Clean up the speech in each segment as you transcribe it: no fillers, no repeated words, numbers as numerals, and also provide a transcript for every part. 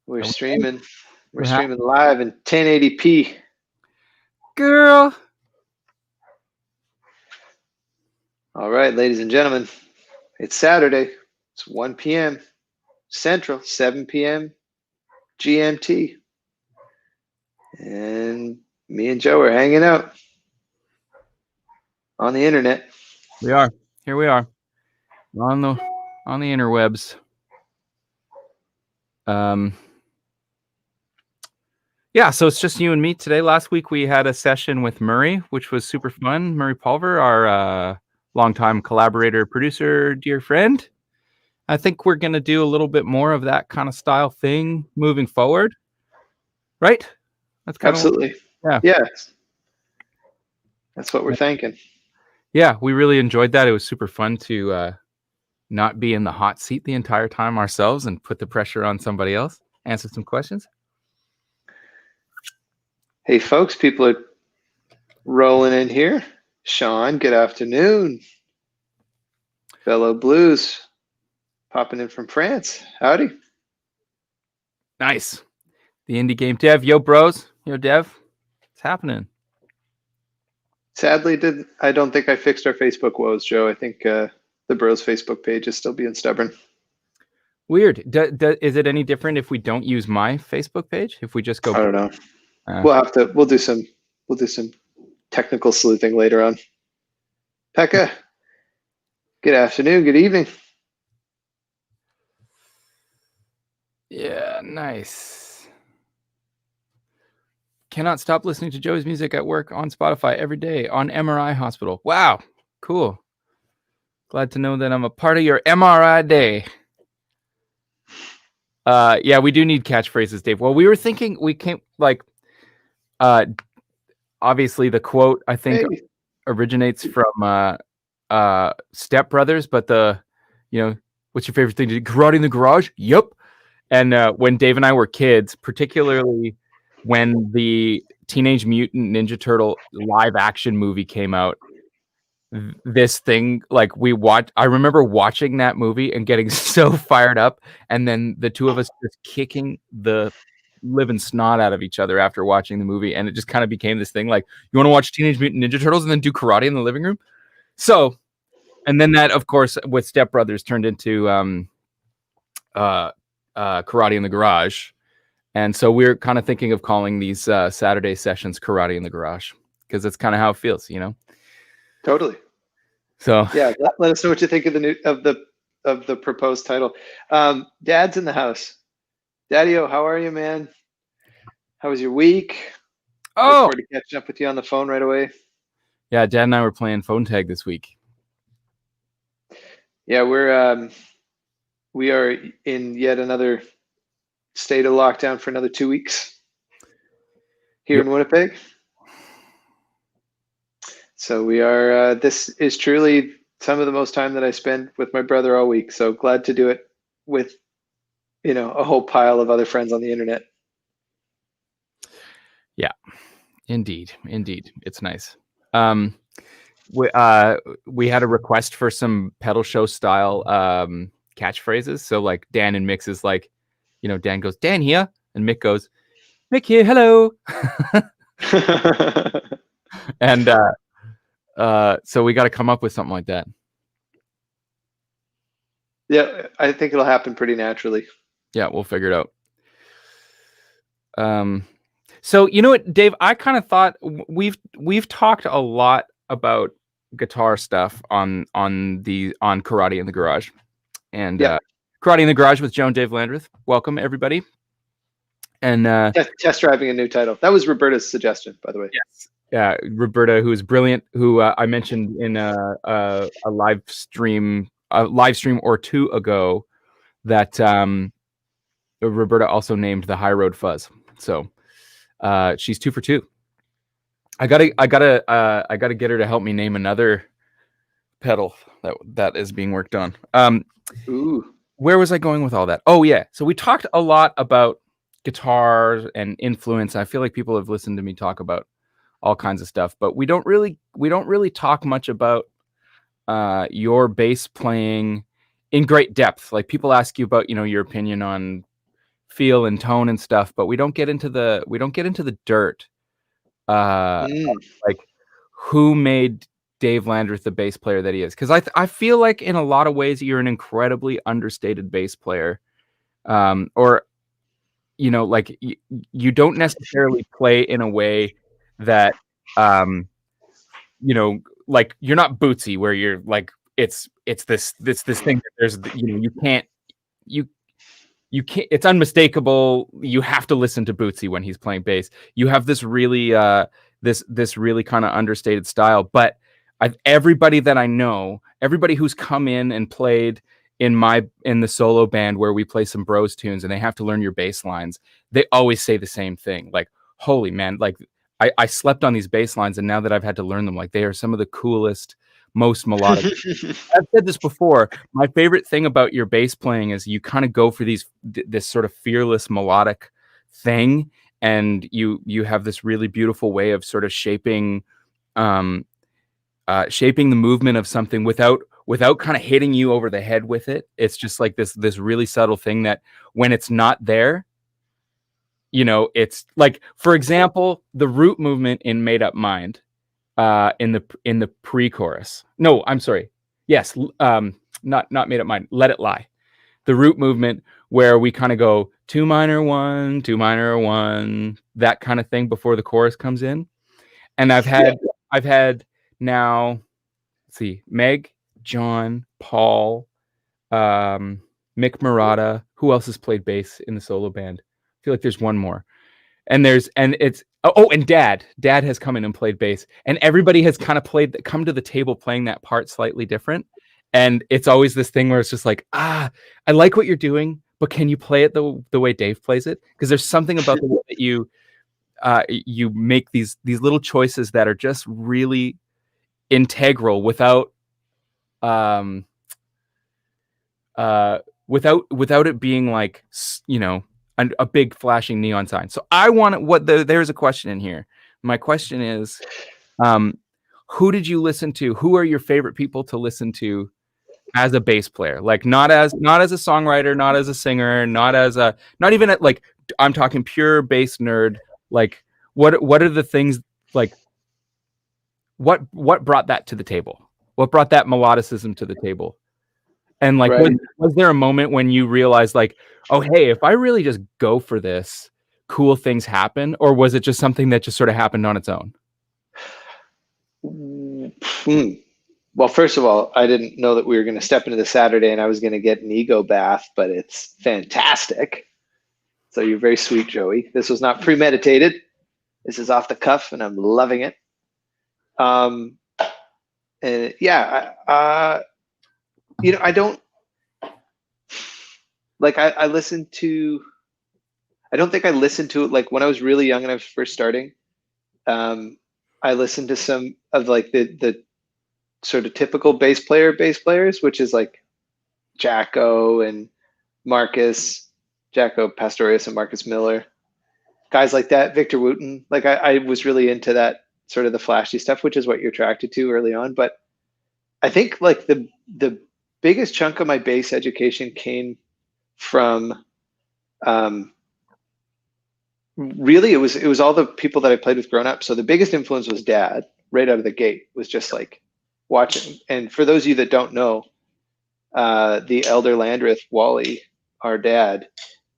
We're streaming. We're streaming live in 1080p. Girl. All right, ladies and gentlemen, it's Saturday. It's 1 p.m. Central, 7 p.m. GMT. And me and Joe are hanging out on the internet. We are. Here we are. On the interwebs. Yeah, so it's just you and me today. Last week we had a session with Murray, which was super fun. Murray Pulver, our longtime collaborator, producer, dear friend. I think we're going to do a little bit more of that kind of style thing moving forward. Right? That's kind absolutely. Yeah. That's what we're thinking. Yeah, we really enjoyed that. It was super fun to not be in the hot seat the entire time ourselves and put the pressure on somebody else. Answer some questions. Hey, folks, people are rolling in here. Sean, good afternoon. Fellow Blues, popping in from France. Howdy. Nice. The indie game dev. Yo, bros. Yo, dev. What's happening? Sadly, I don't think I fixed our Facebook woes, Joe. I think the Bros Facebook page is still being stubborn. Weird. Is it any different if we don't use my Facebook page? If we just go? I don't know. We'll do some technical sleuthing later on. Pekka, good afternoon, good evening. Yeah, nice. Cannot stop listening to Joey's music at work on Spotify every day on MRI Hospital. Wow, cool. Glad to know that I'm a part of your MRI day. Yeah, we do need catchphrases, Dave. Well, we were thinking obviously the quote I think originates from Step Brothers, but what's your favorite thing to do? Karate in the garage? Yep. And when Dave and I were kids, particularly when the Teenage Mutant Ninja Turtle live action movie came out, this thing, I remember watching that movie and getting so fired up, and then the two of us just kicking the living snot out of each other after watching the movie, and it just kind of became this thing like, you want to watch Teenage Mutant Ninja Turtles and then do karate in the living room? So, and then that, of course, with Step Brothers turned into Karate in the Garage. And so we're kind of thinking of calling these Saturday sessions Karate in the Garage, because that's kind of how it feels, Totally. So yeah, let us know what you think of the proposed title. Dad's in the house. Daddy-o, how are you, man? How was your week? Look forward to catching up with you on the phone right away. Yeah, Dad and I were playing phone tag this week. Yeah, we are in yet another state of lockdown for another 2 weeks here in Winnipeg. So we are, this is truly some of the most time that I spend with my brother all week. So glad to do it with, a whole pile of other friends on the internet. Yeah, indeed. It's nice. We had a request for some pedal show style catchphrases. So like Dan and Mix is like, Dan goes, Dan here, and Mick goes, Mick here, hello. And so we got to come up with something like that. Yeah, I think it'll happen pretty naturally. Yeah, we'll figure it out. So you know what, Dave? I kind of thought we've talked a lot about guitar stuff on Karate in the Garage, and Karate in the Garage with Joe and Dave Landreth. Welcome everybody. And test driving a new title. That was Roberta's suggestion, by the way. Yes. Yeah, Roberta, who is brilliant, who I mentioned in a live stream or two ago, that Roberta also named the High Road Fuzz. So she's 2 for 2. I gotta get her to help me name another pedal that is being worked on. Ooh. Where was I going with all that? Oh yeah, so we talked a lot about guitars and influence. I feel like people have listened to me talk about all kinds of stuff, but we don't really talk much about your bass playing in great depth. Like people ask you about, your opinion on feel and tone and stuff, but we don't get into the dirt. Like who made Dave Landreth the bass player that he is? Because I feel like in a lot of ways you're an incredibly understated bass player, or like you don't necessarily play in a way that like you're not Bootsy where you're like it's this thing that there's you can't, it's unmistakable. You have to listen to Bootsy when he's playing bass. You have this really this really kind of understated style, but everybody that I know, everybody who's come in and played in the solo band where we play some bros tunes and they have to learn your bass lines, they always say the same thing. Like, holy man, like I slept on these bass lines, and now that I've had to learn them, like they are some of the coolest, most melodic. I've said this before. My favorite thing about your bass playing is you kind of go for this sort of fearless melodic thing, and you have this really beautiful way of sort of shaping the movement of something without kind of hitting you over the head with it. It's just like this really subtle thing that when it's not there, it's like, for example, the root movement in Made Up Mind, in the pre-chorus. No, I'm sorry. Yes, not Made Up Mind. Let It Lie. The root movement where we kind of go 2 minor 1, 2 minor 1, that kind of thing before the chorus comes in. And I've had now, let's see, Meg, John, Paul, Mick Murata. Who else has played bass in the solo band? I feel like there's one more. And and Dad has come in and played bass, and everybody has kind of come to the table playing that part slightly different. And it's always this thing where it's just like, I like what you're doing, but can you play it the way Dave plays it? Because there's something about the way that you make these little choices that are just really integral without without it being like, a big flashing neon sign. So there's a question in here. My question is, who did you listen to? Who are your favorite people to listen to as a bass player? Like not as a songwriter, not as a singer, not even like, I'm talking pure bass nerd. Like what are the things, like what brought that to the table? What brought that melodicism to the table? And like, right. Was there a moment when you realized like, oh, hey, if I really just go for this, cool things happen? Or was it just something that just sort of happened on its own? Well, first of all, I didn't know that we were going to step into the Saturday and I was going to get an ego bath, but it's fantastic. So you're very sweet, Joey. This was not premeditated. This is off the cuff and I'm loving it. And yeah, I don't like, I listened to, I don't think I listened to it like when I was really young and I was first starting. I listened to some of like the sort of typical bass players, which is like Jacko and Jacko Pastorius and Marcus Miller, guys like that, Victor Wooten. Like I was really into that sort of the flashy stuff, which is what you're attracted to early on. But I think like the biggest chunk of my bass education came from really it was all the people that I played with growing up. So the biggest influence was Dad right out of the gate, was just like watching. And for those of you that don't know, the elder Landreth, Wally, our dad,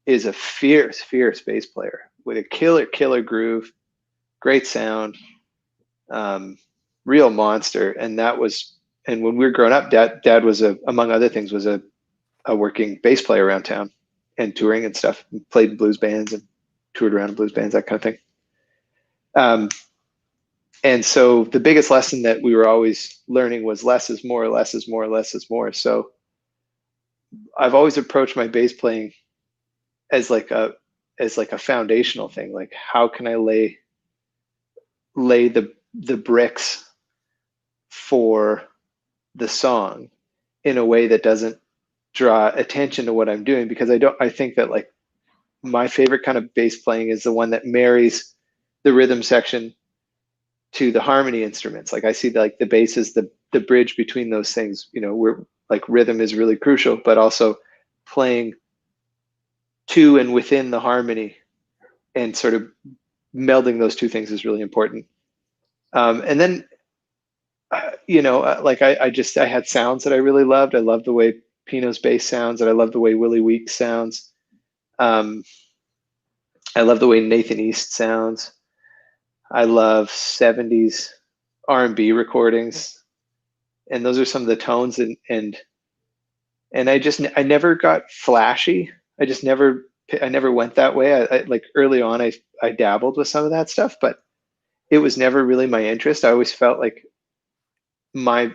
is a fierce bass player with a killer groove, great sound, real monster. And when we were growing up, dad was among other things, was a working bass player around town and touring and stuff, and played in blues bands and toured around in blues bands, that kind of thing. And so the biggest lesson that we were always learning was less is more, less is more, less is more. So I've always approached my bass playing as like a foundational thing. Like, how can I lay the bricks for the song in a way that doesn't draw attention to what I'm doing? Because I think that like my favorite kind of bass playing is the one that marries the rhythm section to the harmony instruments. Like I see like the bass is the bridge between those things. like rhythm is really crucial, but also playing to and within the harmony and sort of melding those two things is really important. And then, like I had sounds that I really loved. I love the way Pino's bass sounds, and I love the way Willie Weeks sounds. I love the way Nathan East sounds. I love 70s R&B recordings, and those are some of the tones. And I never got flashy. I never went that way. I like early on, I dabbled with some of that stuff, but it was never really my interest. I always felt like my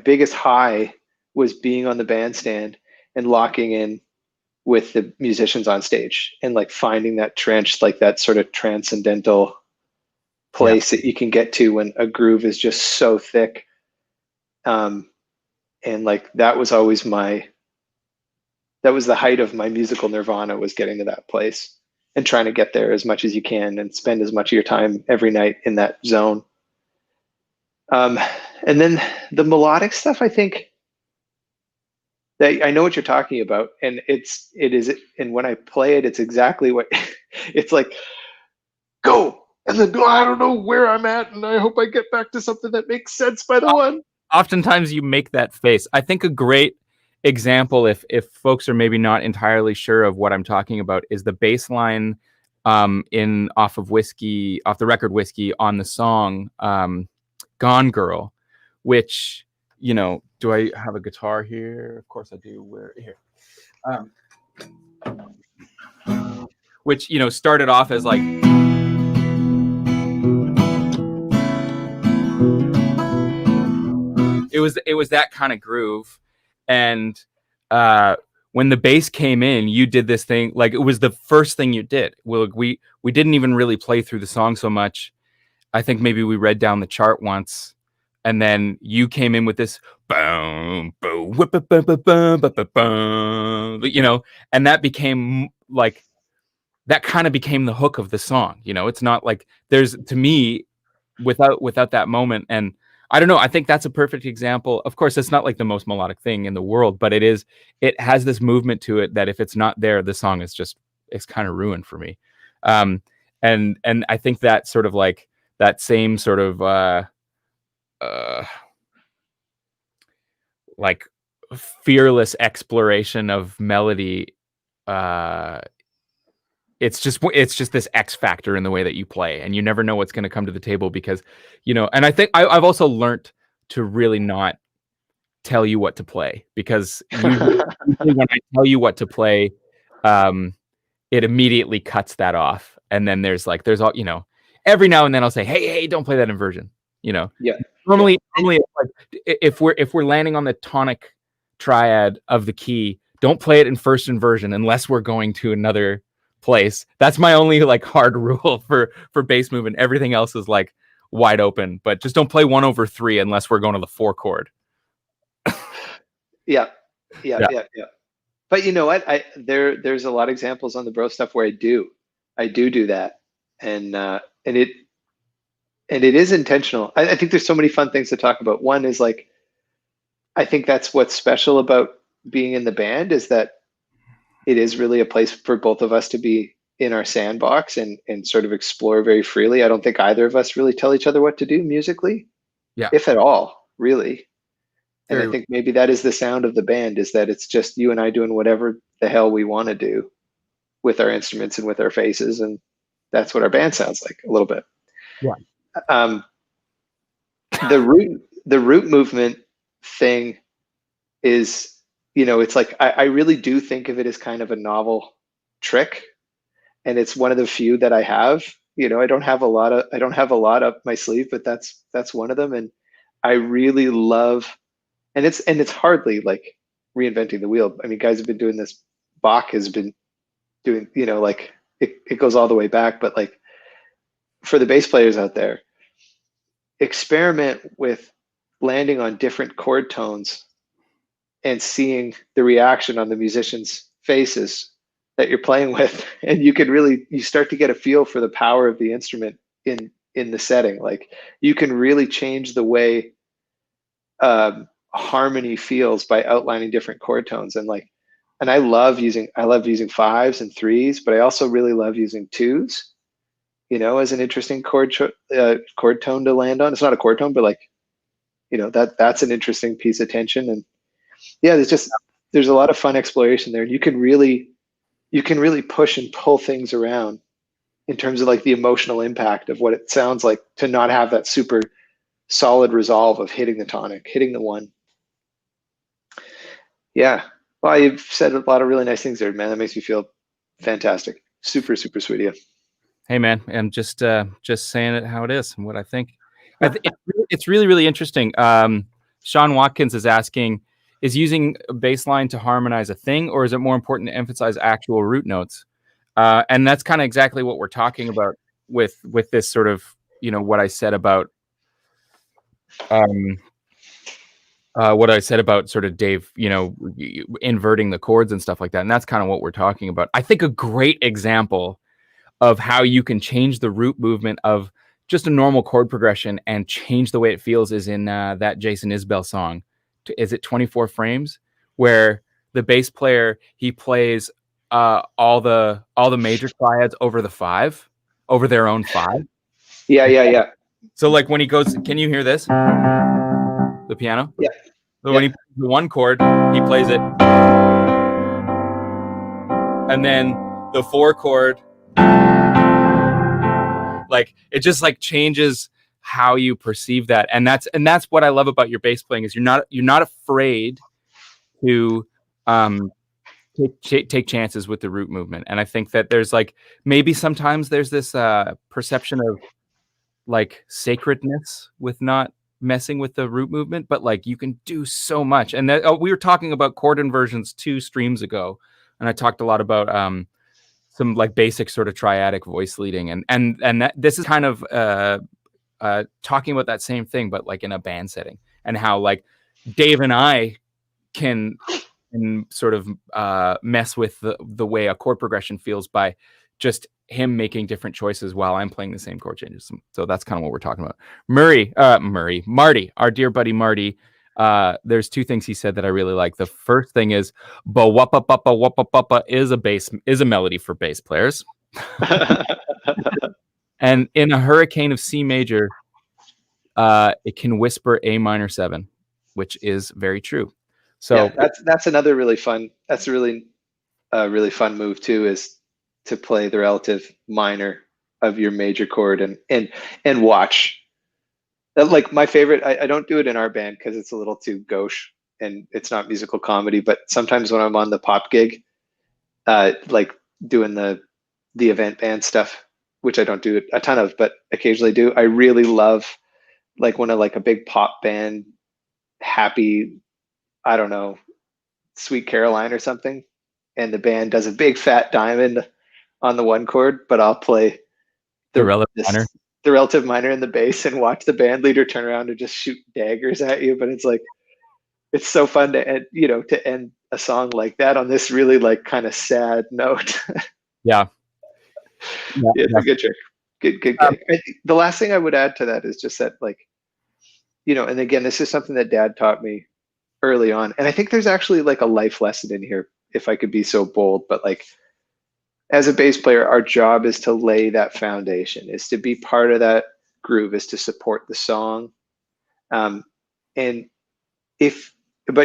biggest high was being on the bandstand and locking in with the musicians on stage and like finding that trench, like that sort of transcendental place that you can get to when a groove is just so thick. And like that was always that was the height of my musical nirvana, was getting to that place and trying to get there as much as you can and spend as much of your time every night in that zone. And then the melodic stuff, I think that I know what you're talking about, and and when I play it, it's exactly what it's like, go, and then go, I don't know where I'm at, and I hope I get back to something that makes sense by the one. Oftentimes you make that face. I think a great example, if folks are maybe not entirely sure of what I'm talking about, is the bass line off the record Whiskey, on the song Gone Girl, which, do I have a guitar here? Of course I do. Where here? Which, started off as like, it was that kind of groove. And when the bass came in, you did this thing, like it was the first thing you did. Well, we didn't even really play through the song so much. I think maybe we read down the chart once, and then you came in with this boom, boom, and that became like, that kind of became the hook of the song. It's not like there's, to me, without that moment. And I don't know, I think that's a perfect example. Of course, it's not like the most melodic thing in the world, but it has this movement to it that if it's not there, the song is it's kind of ruined for me. And I think that sort of like that same sort of like fearless exploration of melody, it's just this X factor in the way that you play, and you never know what's going to come to the table, because, and I think I've also learned to really not tell you what to play, because usually when I tell you what to play, it immediately cuts that off. And then there's all, every now and then I'll say, hey, don't play that inversion, Yeah. Normally it's like, if we're landing on the tonic triad of the key, don't play it in first inversion unless we're going to another place. That's my only like hard rule for bass movement. Everything else is like wide open, but just don't play 1/3 unless we're going to the 4 chord. Yeah. But you know what? There's a lot of examples on the bro stuff where I do that, and it is intentional. I think there's so many fun things to talk about. One is like, I think that's what's special about being in the band, is that it is really a place for both of us to be in our sandbox and sort of explore very freely. I don't think either of us really tell each other what to do musically, if at all, really. And I think maybe that is the sound of the band, is that it's just you and I doing whatever the hell we want to do with our instruments and with our faces. And that's what our band sounds like a little bit. Yeah. The root movement thing is, it's like, I really do think of it as kind of a novel trick. And it's one of the few that I have. I don't have a lot up my sleeve, but that's one of them. And I really love, and it's hardly like reinventing the wheel. I mean, guys have been doing this. Bach has been doing, like it goes all the way back. But like, for the bass players out there, experiment with landing on different chord tones and seeing the reaction on the musicians' faces that you're playing with, and you start to get a feel for the power of the instrument in the setting. Like, you can really change the way harmony feels by outlining different chord tones. And I love using fives and threes, but I also really love using twos, as an interesting chord tone to land on. It's not a chord tone, but like, that's an interesting piece of tension. And yeah, there's a lot of fun exploration there. And you can really push and pull things around in terms of like the emotional impact of what it sounds like to not have that super solid resolve of hitting the tonic, hitting the one. Yeah. Well, you've said a lot of really nice things there, man. That makes me feel fantastic. Super, super sweet of you. Hey, man, I'm just saying it how it is and what I think. It's really, really interesting. Sean Watkins is asking, is using a bass line to harmonize a thing, or is it more important to emphasize actual root notes? And that's kind of exactly what we're talking about with this sort of, what I said about sort of Dave, inverting the chords and stuff like that. And that's kind of what we're talking about. I think a great example of how you can change the root movement of just a normal chord progression and change the way it feels is in that Jason Isbell song. Is it 24 Frames? Where the bass player, he plays all the major triads over their own five. Yeah. So like when he goes, can you hear this? The piano? Yeah. So when he plays the one chord, he plays it. And then the 4 chord, like it just like changes how you perceive that. And that's what I love about your bass playing is you're not afraid to take chances with the root movement. And I think that there's like maybe sometimes there's this perception of like sacredness with not messing with the root movement, but like you can do so much. And we were talking about chord inversions 2 streams ago, and I talked a lot about some like basic sort of triadic voice leading, and that this is kind of talking about that same thing, but like in a band setting, and how like Dave and I can sort of mess with the way a chord progression feels by just him making different choices while I'm playing the same chord changes. So that's kind of what we're talking about. Marty, our dear buddy Marty. There's 2 things he said that I really like. The first thing is ba wappa papa wappa papa is a melody for bass players. And in a hurricane of C major, it can whisper A minor 7, which is very true. So yeah, that's another really fun. That's a really fun move too, is to play the relative minor of your major chord and watch. Like my favorite, I don't do it in our band because it's a little too gauche and it's not musical comedy. But sometimes when I'm on the pop gig, like doing the event band stuff, which I don't do a ton of, but occasionally do. I really love like when a big pop band, happy, I don't know, Sweet Caroline or something, and the band does a big fat diamond on the one chord, but I'll play the relative minor in the bass and watch the band leader turn around and just shoot daggers at you. But it's like, it's so fun to end, to end a song like that on this really like kind of sad note. Yeah, it's a good trick. Good. The last thing I would add to that is just that, like, and again, this is something that Dad taught me early on. And I think there's actually like a life lesson in here, if I could be so bold. But like, as a bass player, our job is to lay that foundation, is to be part of that groove, is to support the song. But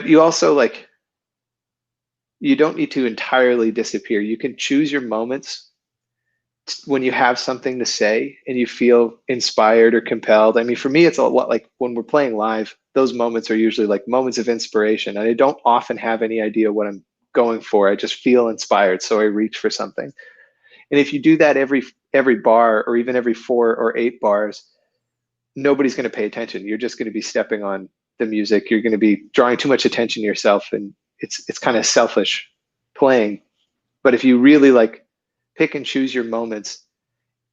you also like, you don't need to entirely disappear. You can choose your moments when you have something to say and you feel inspired or compelled. I mean, for me, it's a lot like when we're playing live, those moments are usually like moments of inspiration. And I don't often have any idea what I'm going for. I just feel inspired. So I reach for something. And if you do that every bar, or even every 4 or 8 bars, nobody's going to pay attention. You're just going to be stepping on the music. You're going to be drawing too much attention to yourself. And it's kind of selfish playing. But if you really like pick and choose your moments,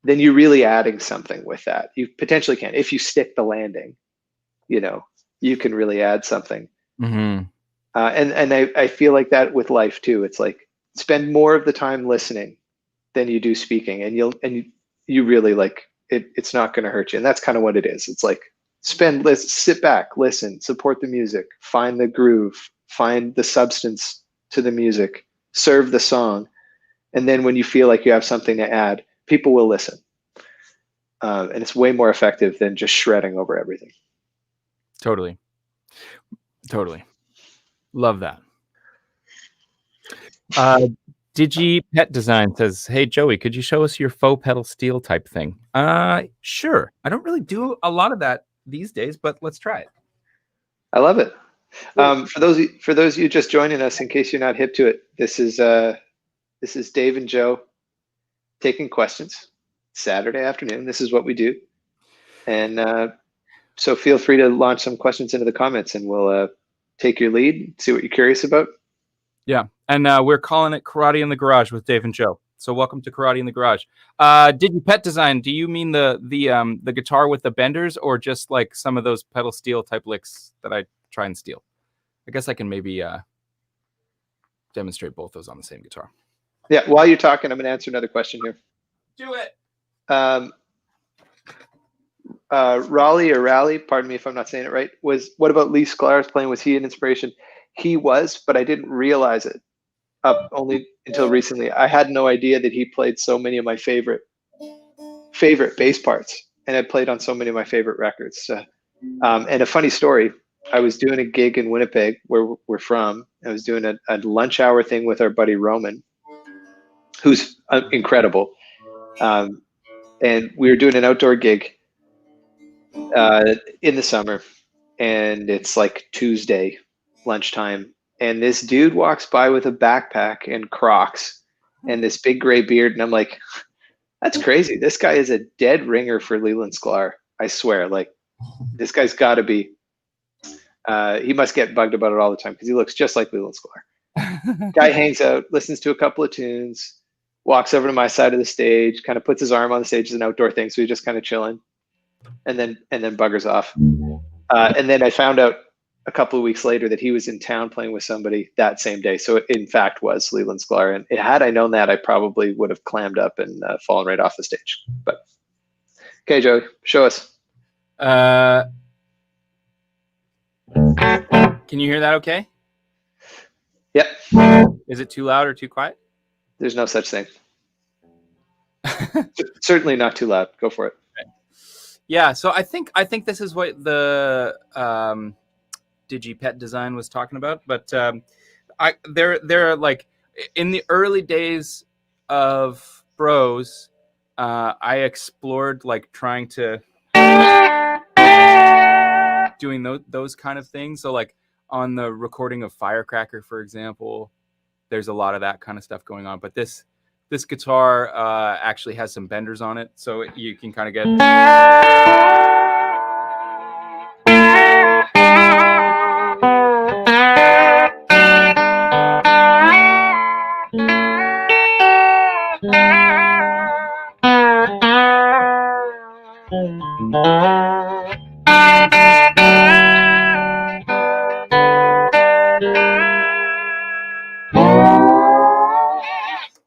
then you're really adding something with that. You potentially can. If you stick the landing, you can really add something. Mm-hmm. And I feel like that with life too. It's like, spend more of the time listening than you do speaking, and you really like it. It's not going to hurt you. And that's kind of what it is. It's like sit back, listen, support the music, find the groove, find the substance to the music, serve the song. And then when you feel like you have something to add, people will listen. And it's way more effective than just shredding over everything. Totally. Love that. Digi Pet Design says, "Hey Joey, could you show us your faux pedal steel type thing?" Sure. I don't really do a lot of that these days, but let's try it. I love it. For those of you just joining us, in case you're not hip to it, this is Dave and Joe taking questions Saturday afternoon. This is what we do, and so feel free to launch some questions into the comments, and we'll take your lead, see what you're curious about. Yeah, and we're calling it Karate in the Garage with Dave and Joe. So welcome to Karate in the Garage. Did you Pet Design? Do you mean the guitar with the benders, or just like some of those pedal steel type licks that I try and steal? I guess I can maybe demonstrate both those on the same guitar. Yeah, while you're talking, I'm going to answer another question here. Do it. Raleigh, pardon me if I'm not saying it right, what about Lee Sklar's playing? Was he an inspiration? He was, but I didn't realize it only until recently. I had no idea that he played so many of my favorite bass parts, and had played on so many of my favorite records. And a funny story, I was doing a gig in Winnipeg, where we're from. I was doing a lunch hour thing with our buddy Roman, who's incredible. And we were doing an outdoor gig in the summer, and it's like Tuesday lunchtime, and this dude walks by with a backpack and Crocs and this big gray beard, and I'm like, that's crazy. This guy is a dead ringer for Leland Sklar. I swear, like, this guy's got to be. He must get bugged about it all the time because he looks just like Leland Sklar. Guy hangs out, listens to a couple of tunes, walks over to my side of the stage, kind of puts his arm on the stage as an outdoor thing, so he's just kind of chilling, and then buggers off. And then I found out a couple of weeks later that he was in town playing with somebody that same day. So it, in fact, was Leland Sklar. And had I known that, I probably would have clammed up and fallen right off the stage. But okay, Joey, show us. Can you hear that okay? Yep. Is it too loud or too quiet? There's no such thing. Certainly not too loud. Go for it. Okay. Yeah, so I think this is what the Digi Pet Design was talking about. But they're like, in the early days of Bros, I explored like trying to doing those kind of things. So like on the recording of Firecracker, for example, there's a lot of that kind of stuff going on. But this guitar actually has some benders on it, so you can kind of get.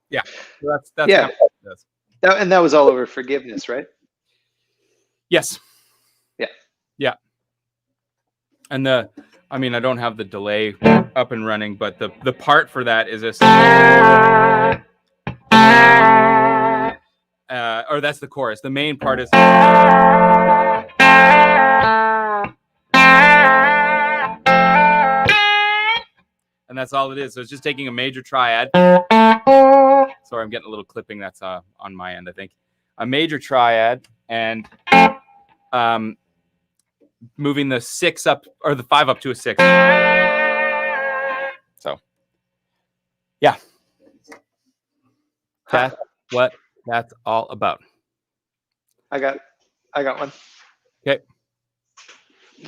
Yeah, so that's yeah. kind of what it does. And that was all over Forgiveness, right? Yes. Yeah. And I mean, I don't have the delay up and running, but the part for that is this. Or that's the chorus. The main part is. And that's all it is. So it's just taking a major triad. Sorry, I'm getting a little clipping that's on my end, I think. A major triad and moving the 6 up, or the 5 up to a 6. So, yeah. That's what that's all about. I got one. Okay.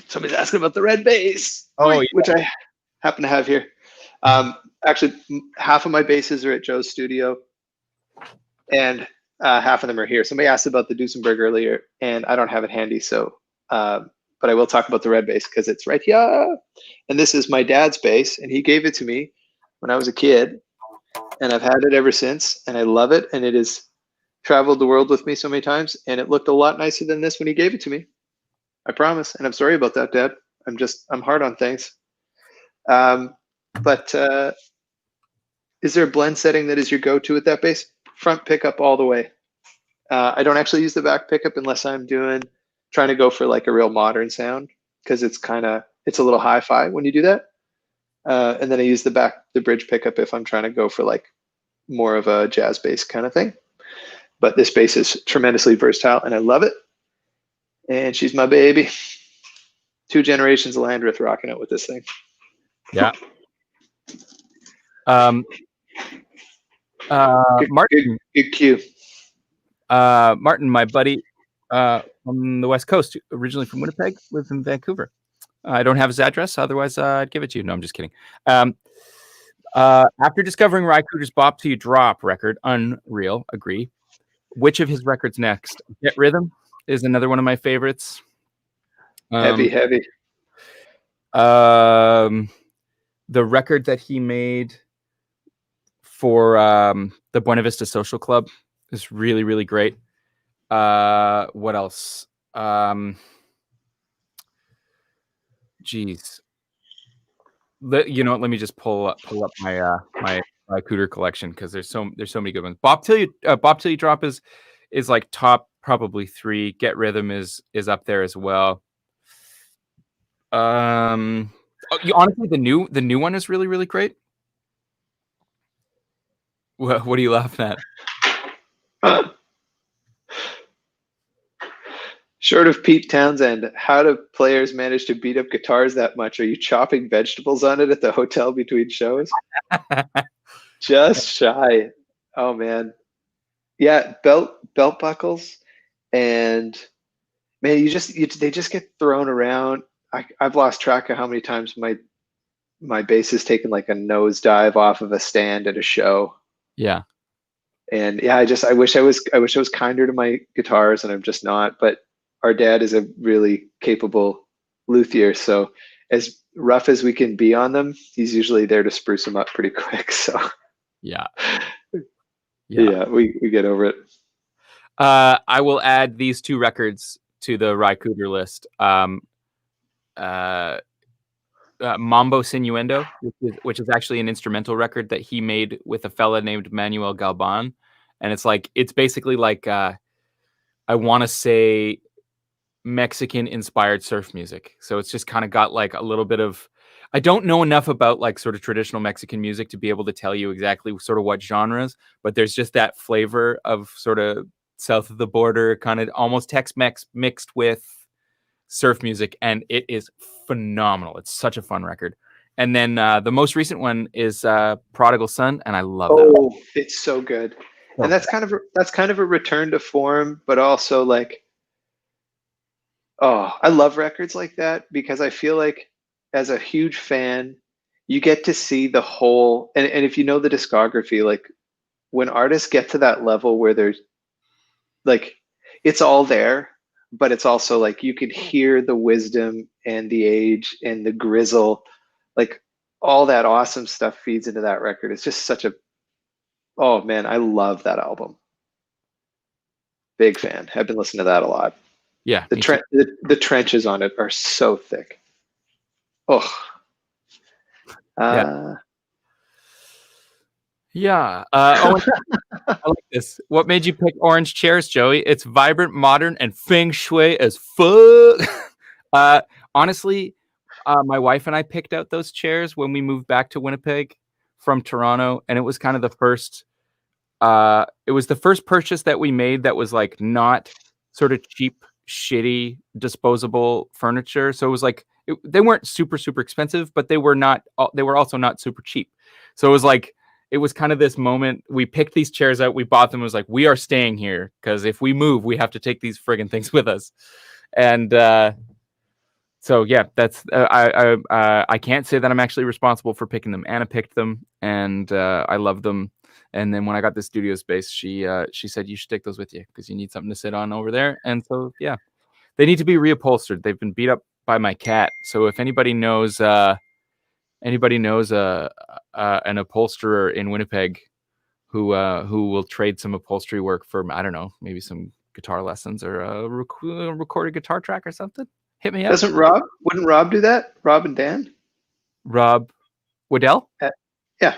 Somebody's asking about the red bass. Oh, yeah. Which I happen to have here. Actually, half of my basses are at Joe's studio, and half of them are here. Somebody asked about the Duesenberg earlier, and I don't have it handy, so but I will talk about the red bass because it's right here. And this is my dad's bass, and he gave it to me when I was a kid, and I've had it ever since, and I love it, and it has traveled the world with me so many times, and it looked a lot nicer than this when he gave it to me. I promise. And I'm sorry about that, Dad. I'm hard on things. But is there a blend setting that is your go-to with that bass? Front pickup all the way. I don't actually use the back pickup unless I'm trying to go for like a real modern sound, because it's a little hi-fi when you do that. And then I use the bridge pickup if I'm trying to go for like more of a jazz bass kind of thing. But this bass is tremendously versatile and I love it. And she's my baby. 2 generations of Landreth rocking it with this thing. Yeah. Martin. Good cue. Martin, my buddy from the West Coast, originally from Winnipeg, lives in Vancouver. I don't have his address, otherwise I'd give it to you. No, I'm just kidding. After discovering Ry Cooder's Bop Till You Drop record, unreal, agree. Which of his records next? Get Rhythm is another one of my favorites. Heavy. The record that he made for the Buena Vista Social Club is really, really great. What else? Geez. You know what? Let me just pull up my my Cooder collection, because there's so many good ones. Bop Till You Drop is like top probably 3. Get Rhythm is up there as well. Honestly, the new one is really, really great. What are you laughing at? Short of Pete Townsend, how do players manage to beat up guitars that much? Are you chopping vegetables on it at the hotel between shows? Just shy. Oh man. Yeah, belt buckles, and man, they just get thrown around. I've lost track of how many times my bass has taken like a nosedive off of a stand at a show. Yeah. And yeah, I wish I was kinder to my guitars, and I'm just not. But our dad is a really capable luthier, so as rough as we can be on them, he's usually there to spruce them up pretty quick. So yeah, we get over it. I will add these 2 records to the Ry Cooder list. Mambo Sinuendo, which is actually an instrumental record that he made with a fella named Manuel Galban, and it's basically like I want to say Mexican inspired surf music. So it's just kind of got like a little bit of, I don't know enough about like sort of traditional Mexican music to be able to tell you exactly sort of what genres, but there's just that flavor of sort of south of the border, kind of almost Tex-Mex mixed with surf music, and it is phenomenal. It's such a fun record. And then the most recent one is Prodigal Son, and I love that. Oh, it's so good. And that's kind of a return to form, but also like, oh, I love records like that, because I feel like as a huge fan, you get to see the whole, and if you know the discography, like when artists get to that level where there's like, it's all there, but it's also like you can hear the wisdom and the age and the grizzle, like all that awesome stuff feeds into that record. It's just oh man, I love that album. Big fan. I've been listening to that a lot. Yeah. The trenches on it are so thick. Oh. Yeah. I like this. What made you pick orange chairs, Joey? It's vibrant, modern, and feng shui as fuck. Honestly, my wife and I picked out those chairs when we moved back to Winnipeg from Toronto, and it was kind of the first. It was the first purchase that we made that was like not sort of cheap, shitty, disposable furniture. So it was like they weren't super, super expensive, but they were not. They were also not super cheap. So it was like. It was kind of this moment. We picked these chairs out. We bought them. It was like, we are staying here because if we move, we have to take these friggin' things with us. And so, yeah, that's I can't say that I'm actually responsible for picking them. Anna picked them, and I love them. And then when I got the studio space, she said, you should take those with you because you need something to sit on over there. And so, yeah, they need to be reupholstered. They've been beat up by my cat. So if anybody knows an upholsterer in Winnipeg who will trade some upholstery work for, I don't know, maybe some guitar lessons or a recorded guitar track or something, Hit me up. Wouldn't Rob do that? Rob and Dan? Rob Waddell? Yeah.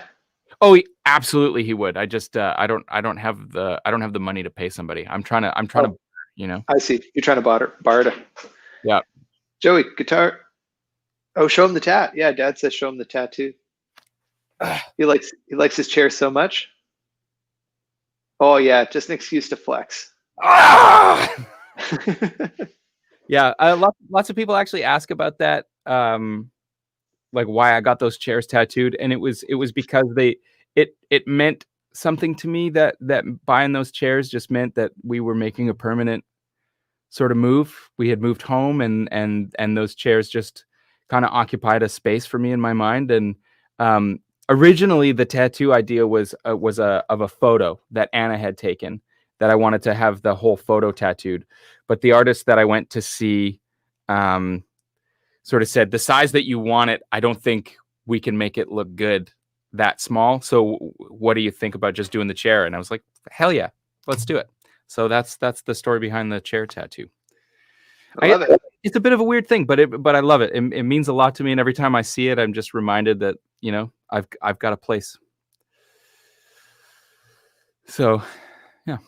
Oh, absolutely he would. I just I don't have the money to pay somebody. I'm trying to, you know. I see. You're trying to barter. Yeah. Joey, guitar. Oh, show him the tat. Yeah, Dad says show him the tattoo. He likes his chair so much. Oh yeah, just an excuse to flex. Yeah, lots of people actually ask about that, like why I got those chairs tattooed, and it was because it meant something to me that buying those chairs just meant that we were making a permanent sort of move. We had moved home, and those chairs just kind of occupied a space for me in my mind. And originally, the tattoo idea was of a photo that Anna had taken that I wanted to have the whole photo tattooed. But the artist that I went to see sort of said, the size that you want it, I don't think we can make it look good that small. So what do you think about just doing the chair? And I was like, hell yeah, let's do it. So that's the story behind the chair tattoo. I love it. It's a bit of a weird thing, but I love it. It means a lot to me, and every time I see it, I'm just reminded that, you know, I've got a place. So, yeah.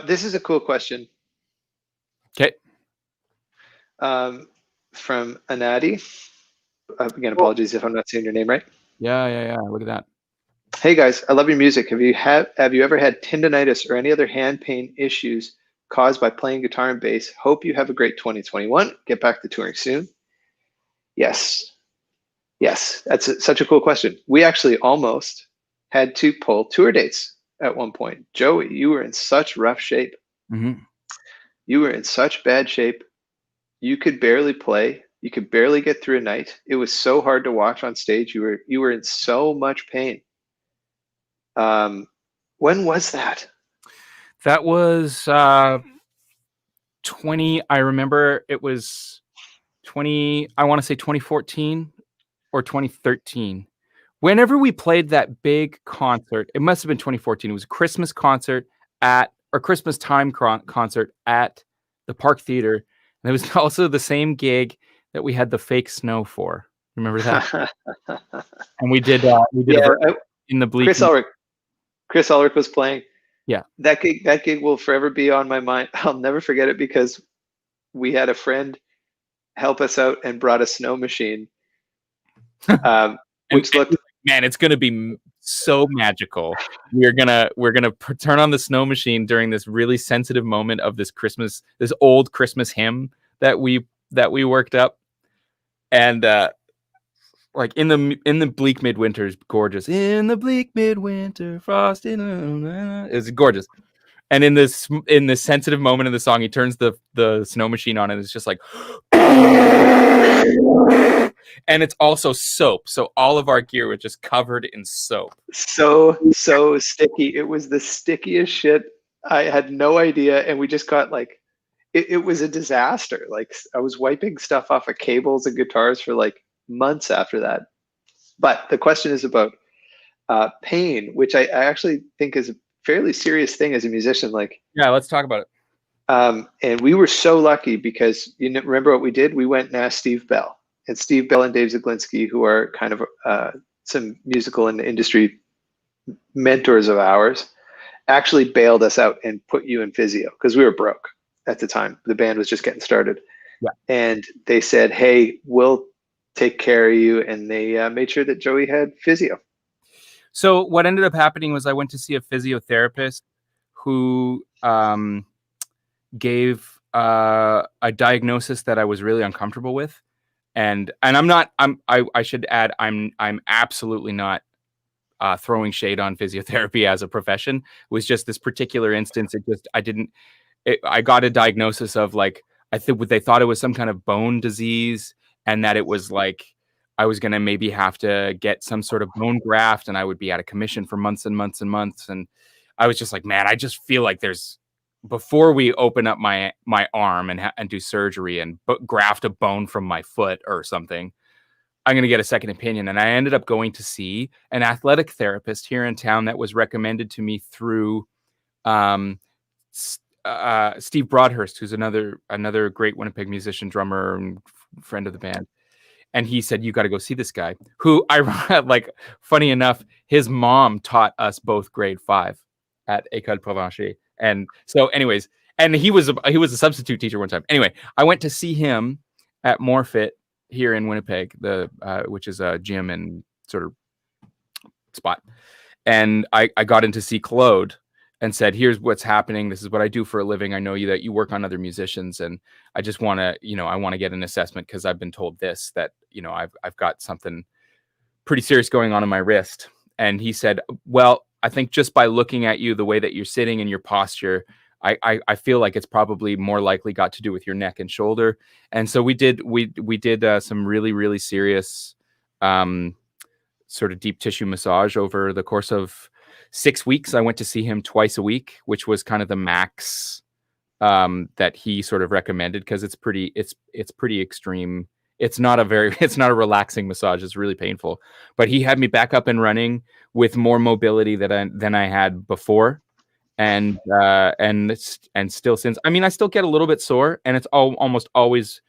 This is a cool question. Okay. From Anadi. Again, apologies if I'm not saying your name right. Yeah. Look at that. Hey guys, I love your music. Have you ever had tendonitis or any other hand pain issues caused by playing guitar and bass? Hope you have a great 2021. Get back to touring soon. Yes, that's such a cool question. We actually almost had to pull tour dates at one point. Joey, you were in such rough shape. Mm-hmm. You were in such bad shape. You could barely play. You could barely get through a night. It was so hard to watch on stage. You were in so much pain. When was that? That was 20. I remember it was 20. I want to say 2014 or 2013. Whenever we played that big concert, it must have been 2014. It was a Christmas concert or Christmas time concert at the Park Theater. And it was also the same gig that we had the fake snow for. Remember that? And we did in the bleak. Chris Ulrich was playing. Yeah. That gig will forever be on my mind. I'll never forget it because we had a friend help us out and brought a snow machine. Which looked, man, it's going to be so magical. We're gonna turn on the snow machine during this really sensitive moment of this old Christmas hymn that we worked up, and like in the bleak midwinter is gorgeous. In the bleak midwinter, frost it's gorgeous. And in this sensitive moment of the song, he turns the snow machine on, and it's just like, and it's also soap. So all of our gear was just covered in soap. So sticky. It was the stickiest shit. I had no idea, and we just got like, it was a disaster. Like I was wiping stuff off of cables and guitars for like months after that. But the question is about pain, which I actually think is a fairly serious thing as a musician. Like, yeah, let's talk about it. And we were so lucky because remember what we did? We went and asked Steve Bell, and Steve Bell and Dave Zaglinski, who are kind of some musical and industry mentors of ours, actually bailed us out and put you in physio because we were broke at the time. The band was just getting started. Yeah. And they said, hey, we'll take care of you. And they made sure that Joey had physio. So what ended up happening was I went to see a physiotherapist who gave a diagnosis that I was really uncomfortable with. And I should add, I'm absolutely not throwing shade on physiotherapy as a profession. It was just this particular instance. I got a diagnosis of like, I think they thought it was some kind of bone disease, and that it was like, I was going to maybe have to get some sort of bone graft, and I would be out of commission for months and months and months. And I was just like, man, I just feel like before we open up my arm and do surgery and graft a bone from my foot or something, I'm going to get a second opinion. And I ended up going to see an athletic therapist here in town that was recommended to me through Steve Broadhurst, who's another great Winnipeg musician, drummer, and friend of the band. And he said, you got to go see this guy, who I like. Funny enough, his mom taught us both grade 5 at École Provencher. And so anyways, and he was a substitute teacher one time. Anyway, I went to see him at Morfit here in Winnipeg, which is a gym and sort of spot. And I got in to see Claude and said, here's what's happening. This is what I do for a living. I know that you work on other musicians, and I just want to, I want to get an assessment because I've been told that, I've got something pretty serious going on in my wrist. And he said, well, I think just by looking at you, the way that you're sitting and your posture, I feel like it's probably more likely got to do with your neck and shoulder. And so we did some really, really serious, sort of deep tissue massage over the course of 6 weeks. I went to see him twice a week, which was kind of the max that he sort of recommended, because it's pretty extreme. It's not a relaxing massage. It's really painful, but he had me back up and running with more mobility than I had before. And still since, I still get a little bit sore, and it's almost always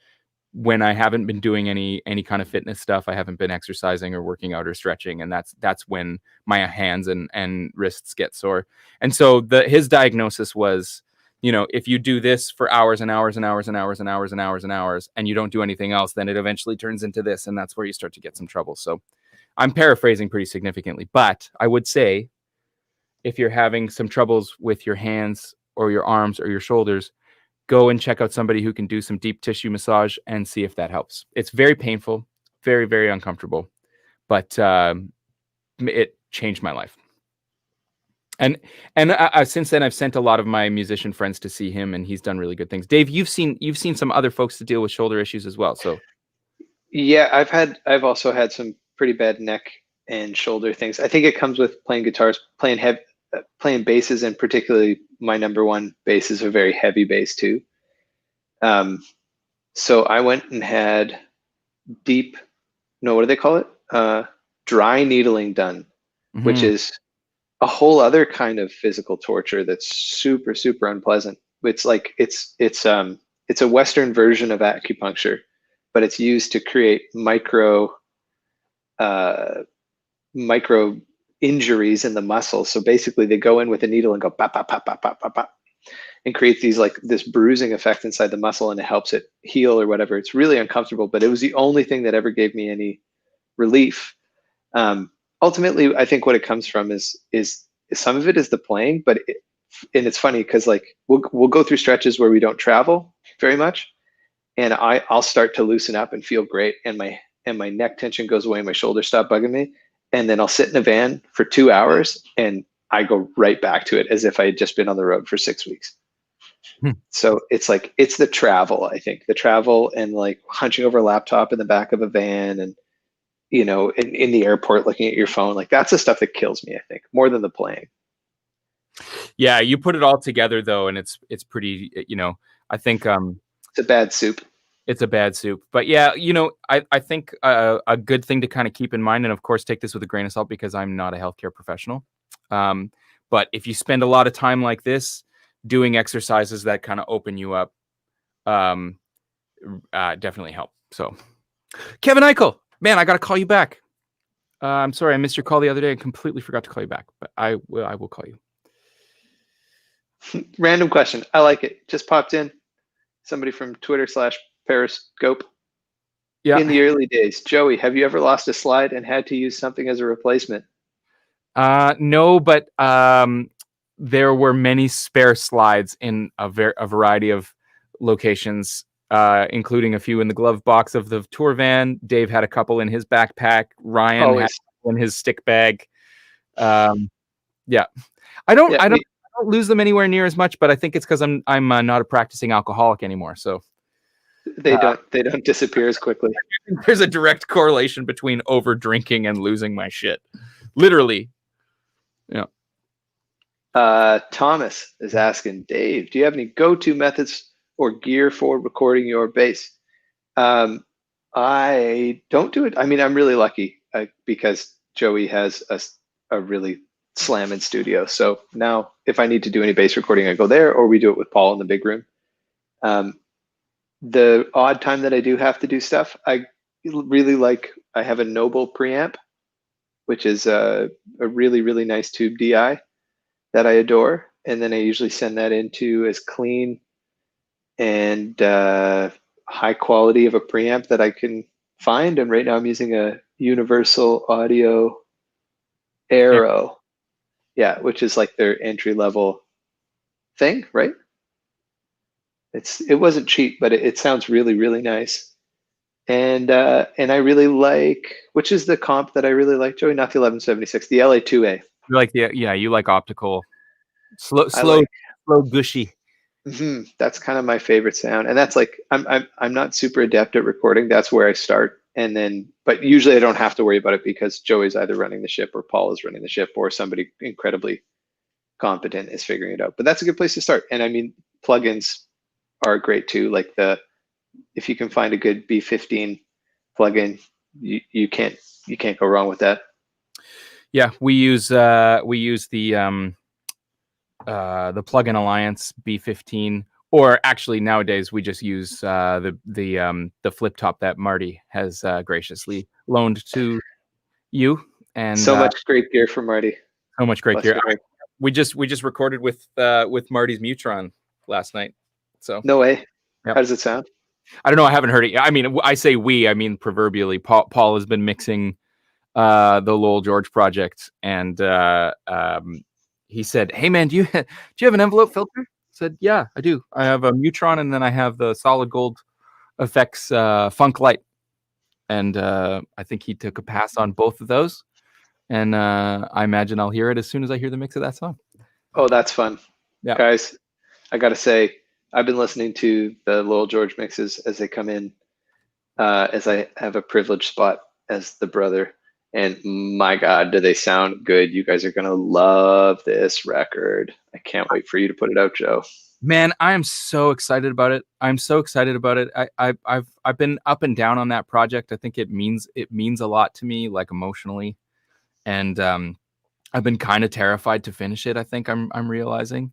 when I haven't been doing any kind of fitness stuff. I haven't been exercising or working out or stretching. And that's when my hands and wrists get sore. And so his diagnosis was, if you do this for hours and hours and hours and hours and hours and hours and hours, and you don't do anything else, then it eventually turns into this. And that's where you start to get some trouble. So I'm paraphrasing pretty significantly, but I would say if you're having some troubles with your hands or your arms or your shoulders, go and check out somebody who can do some deep tissue massage and see if that helps. It's very painful, very, very uncomfortable, but it changed my life. And since then, I've sent a lot of my musician friends to see him, and he's done really good things. Dave, you've seen some other folks to deal with shoulder issues as well. So yeah, I've also had some pretty bad neck and shoulder things. I think it comes with playing guitars, playing basses, and particularly my number one bass is a very heavy bass too. So I went and had what do they call it? Dry needling done, which is a whole other kind of physical torture that's super, super unpleasant. It's like, it's a Western version of acupuncture, but it's used to create micro injuries in the muscle. So basically they go in with a needle and go pop, pop, pop, pop, pop, pop, pop, and create this bruising effect inside the muscle, and it helps it heal or whatever. It's really uncomfortable, but it was the only thing that ever gave me any relief. Ultimately, I think what it comes from is some of it is the playing, and it's funny because like we'll go through stretches where we don't travel very much, and I'll start to loosen up and feel great, and my neck tension goes away, my shoulders stop bugging me. And then I'll sit in a van for 2 hours and I go right back to it as if I had just been on the road for 6 weeks. So it's like, it's the travel, I think. The travel and like hunching over a laptop in the back of a van and, in the airport looking at your phone. Like that's the stuff that kills me, I think, more than the playing. Yeah, you put it all together though, and it's pretty, I think it's a bad soup. It's a bad soup. But yeah, I think a good thing to kind of keep in mind, and of course take this with a grain of salt because I'm not a healthcare professional. But if you spend a lot of time like this doing exercises that kind of open you up, definitely help. So Kevin Eichel, man, I got to call you back. I'm sorry, I missed your call the other day. I completely forgot to call you back, but I will call you. Random question. I like it. Just popped in. Somebody from Twitter/Periscope. Yeah. In the early days, Joey, have you ever lost a slide and had to use something as a replacement? No, but there were many spare slides in a variety of locations, including a few in the glove box of the tour van. Dave had a couple in his backpack. Ryan had in his stick bag. Yeah, I don't lose them anywhere near as much, but I think it's because I'm not a practicing alcoholic anymore. So they don't disappear as quickly. There's a direct correlation between over drinking and losing my shit, literally. Yeah. Thomas is asking, Dave, do you have any go-to methods or gear for recording your bass? I don't do it. I mean, I'm really lucky because Joey has a really slam in studio. So now if I need to do any bass recording, I go there, or we do it with Paul in the big room. The odd time that I do have to do stuff, I really like, I have a Noble preamp, which is a really, really nice tube DI that I adore. And then I usually send that into as clean and high quality of a preamp that I can find. And right now I'm using a Universal Audio Aero, yeah, which is like their entry level thing, right? It wasn't cheap, but it sounds really, really nice. And I really like, which is the comp that I really like, Joey, not the 1176, the LA2A. You like you like optical, slow, gushy. That's kind of my favorite sound, and that's like I'm not super adept at recording. That's where I start, and then but usually I don't have to worry about it because Joey's either running the ship or Paul is running the ship or somebody incredibly competent is figuring it out. But that's a good place to start. And I mean, plugins are great too. Like if you can find a good B15 plugin, you can't go wrong with that. Yeah, we use the Plugin Alliance B15, or actually nowadays we just use the flip top that Marty has graciously loaned to you. And so much great gear from Marty. So much great gear. We just recorded with Marty's Mutron last night. So no way. Yep. How does it sound? I don't know. I haven't heard it. I mean, I say we. I mean, proverbially, Paul has been mixing the Lowell George project, and he said, "Hey man, do you have an envelope filter?" I said, "Yeah, I do. I have a Mutron, and then I have the Solid Gold Effects Funk Light." And I think he took a pass on both of those, and I imagine I'll hear it as soon as I hear the mix of that song. Oh, that's fun. Yeah, guys, I gotta say, I've been listening to the Lowell George mixes as they come in, as I have a privileged spot as the brother. And my God, do they sound good. You guys are going to love this record. I can't wait for you to put it out, Joe. Man, I am so excited about it. I'm so excited about it. I've been up and down on that project. I think it means a lot to me, like emotionally. And I've been kind of terrified to finish it, I think I'm realizing.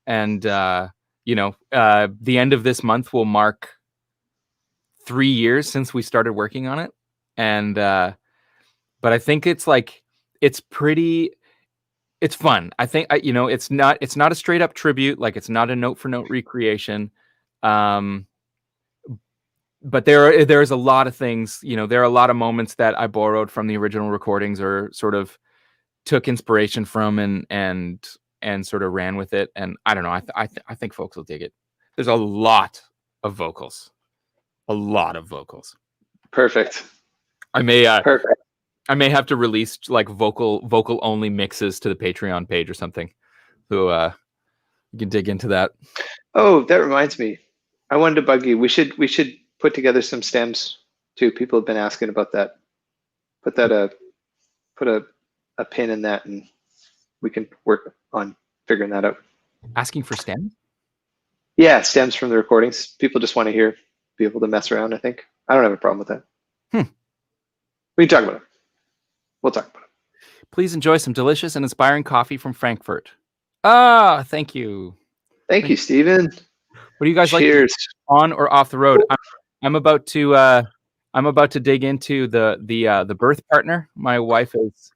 And the end of this month will mark 3 years since we started working on it. And but I think it's fun. I think it's not a straight up tribute, like it's not a note for note recreation. But there's a lot of things, there are a lot of moments that I borrowed from the original recordings or sort of took inspiration from and sort of ran with it. And I don't know, I think folks will dig it. There's a lot of vocals. Perfect. I may have to release like vocal only mixes to the Patreon page or something. So you can dig into that. Oh, that reminds me. I wanted to bug you. We should put together some stems too. People have been asking about that. Put a pin in that, and we can work on figuring that out. Asking for stems? Yeah, stems from the recordings. People just want to be able to mess around, I think. I don't have a problem with that. We can talk about it. We'll talk about it. Please enjoy some delicious and inspiring coffee from Frankfurt. Ah, thank you. Thank you, Steven. What do you guys like on or off the road? I'm about to dig into the birth partner. My wife is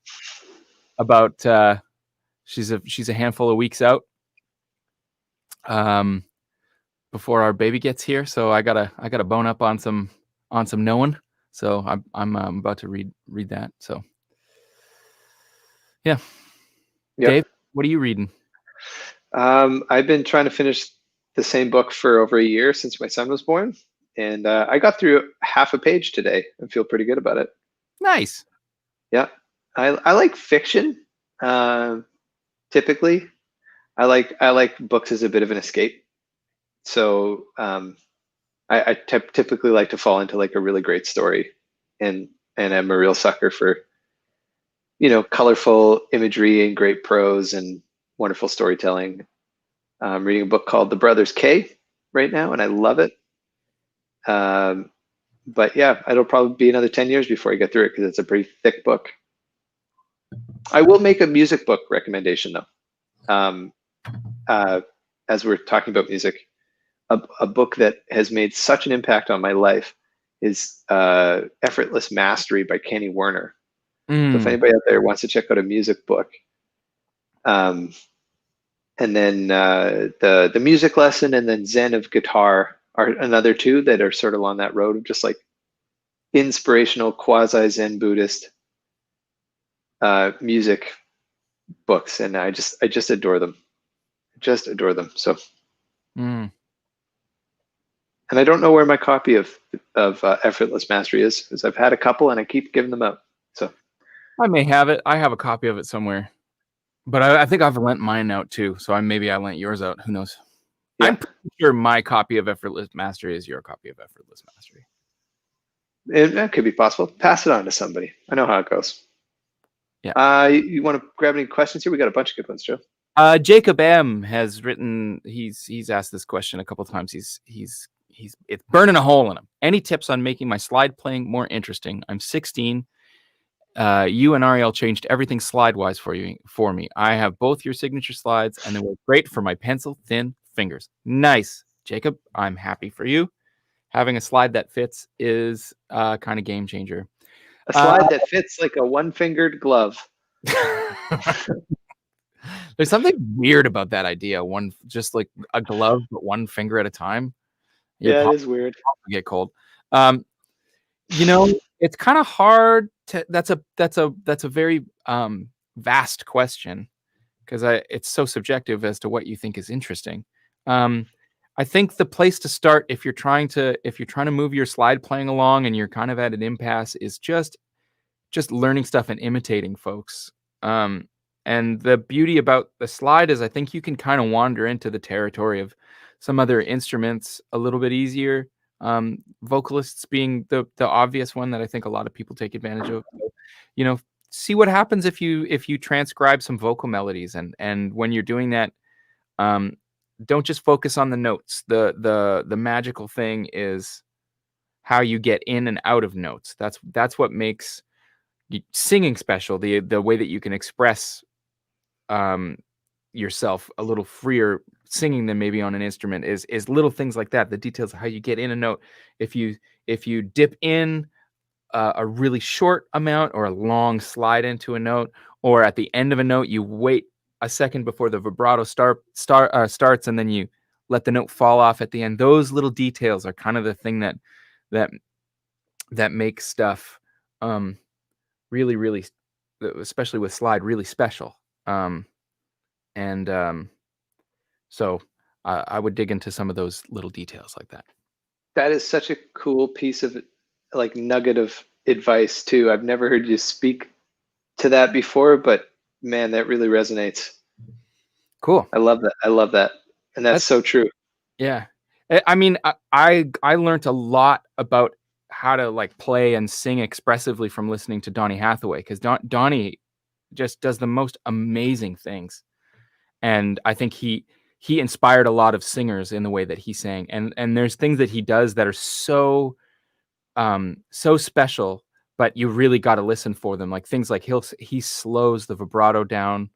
about she's a handful of weeks out before our baby gets here, so I gotta bone up on some knowing. So I'm about to read that. So yeah. Yep. Dave, what are you reading? I've been trying to finish the same book for over a year since my son was born, and I got through half a page today and feel pretty good about it. Nice. Yeah, I like fiction. Typically, I like books as a bit of an escape. So I typically like to fall into like a really great story, and I'm a real sucker for colorful imagery and great prose and wonderful storytelling. I'm reading a book called The Brothers K right now, and I love it. But yeah, it'll probably be another 10 years before I get through it because it's a pretty thick book. I will make a music book recommendation though. As we're talking about music, a book that has made such an impact on my life is Effortless Mastery by Kenny Werner. So if anybody out there wants to check out a music book, and then the music lesson and then Zen of Guitar are another two that are sort of on that road of just like inspirational quasi Zen Buddhist music books, and I just adore them. Just adore them. So, and I don't know where my copy of Effortless Mastery is, because I've had a couple and I keep giving them out. So I may have it. I have a copy of it somewhere, but I think I've lent mine out too. So maybe I lent yours out. Who knows? Yeah. I'm pretty sure my copy of Effortless Mastery is your copy of Effortless Mastery. That could be possible. Pass it on to somebody. I know how it goes. Yeah. You want to grab any questions here? We got a bunch of good ones, Joe. Jacob M has written. He's asked this question a couple of times. He's it's burning a hole in him. Any tips on making my slide playing more interesting? I'm 16. You and Ariel changed everything slide-wise for me. I have both your signature slides, and they were great for my pencil-thin fingers. Nice, Jacob. I'm happy for you. Having a slide that fits is kind of game changer. A slide that fits like a one-fingered glove. There's something weird about that idea. Just like a glove, but one finger at a time. Yeah, it is weird. Get cold. It's kind of hard to. That's a very vast question, because it's so subjective as to what you think is interesting. I think the place to start, if you're trying to move your slide playing along and you're kind of at an impasse, is just learning stuff and imitating folks. And the beauty about the slide is I think you can kind of wander into the territory of some other instruments a little bit easier. Vocalists being the obvious one that I think a lot of people take advantage of. So, see what happens if you transcribe some vocal melodies, and when you're doing that, don't just focus on the notes. The magical thing is how you get in and out of notes. That's what makes singing special. The way that you can express yourself a little freer singing than maybe on an instrument is little things like that. The details of how you get in a note. If you dip in a really short amount or a long slide into a note, or at the end of a note you wait a second before the vibrato starts, and then you let the note fall off at the end. Those little details are kind of the thing that makes stuff really, really, especially with slide, really special. So I would dig into some of those little details like that. That is such a cool piece of like nugget of advice too. I've never heard you speak to that before, but man, that really resonates. Cool. I love that. And that's so true. Yeah. I mean, I learned a lot about how to like play and sing expressively from listening to Donny Hathaway, because Donny just does the most amazing things. And I think he inspired a lot of singers in the way that he sang. And there's things that he does that are so special, but you really got to listen for them. Like things like he slows the vibrato down.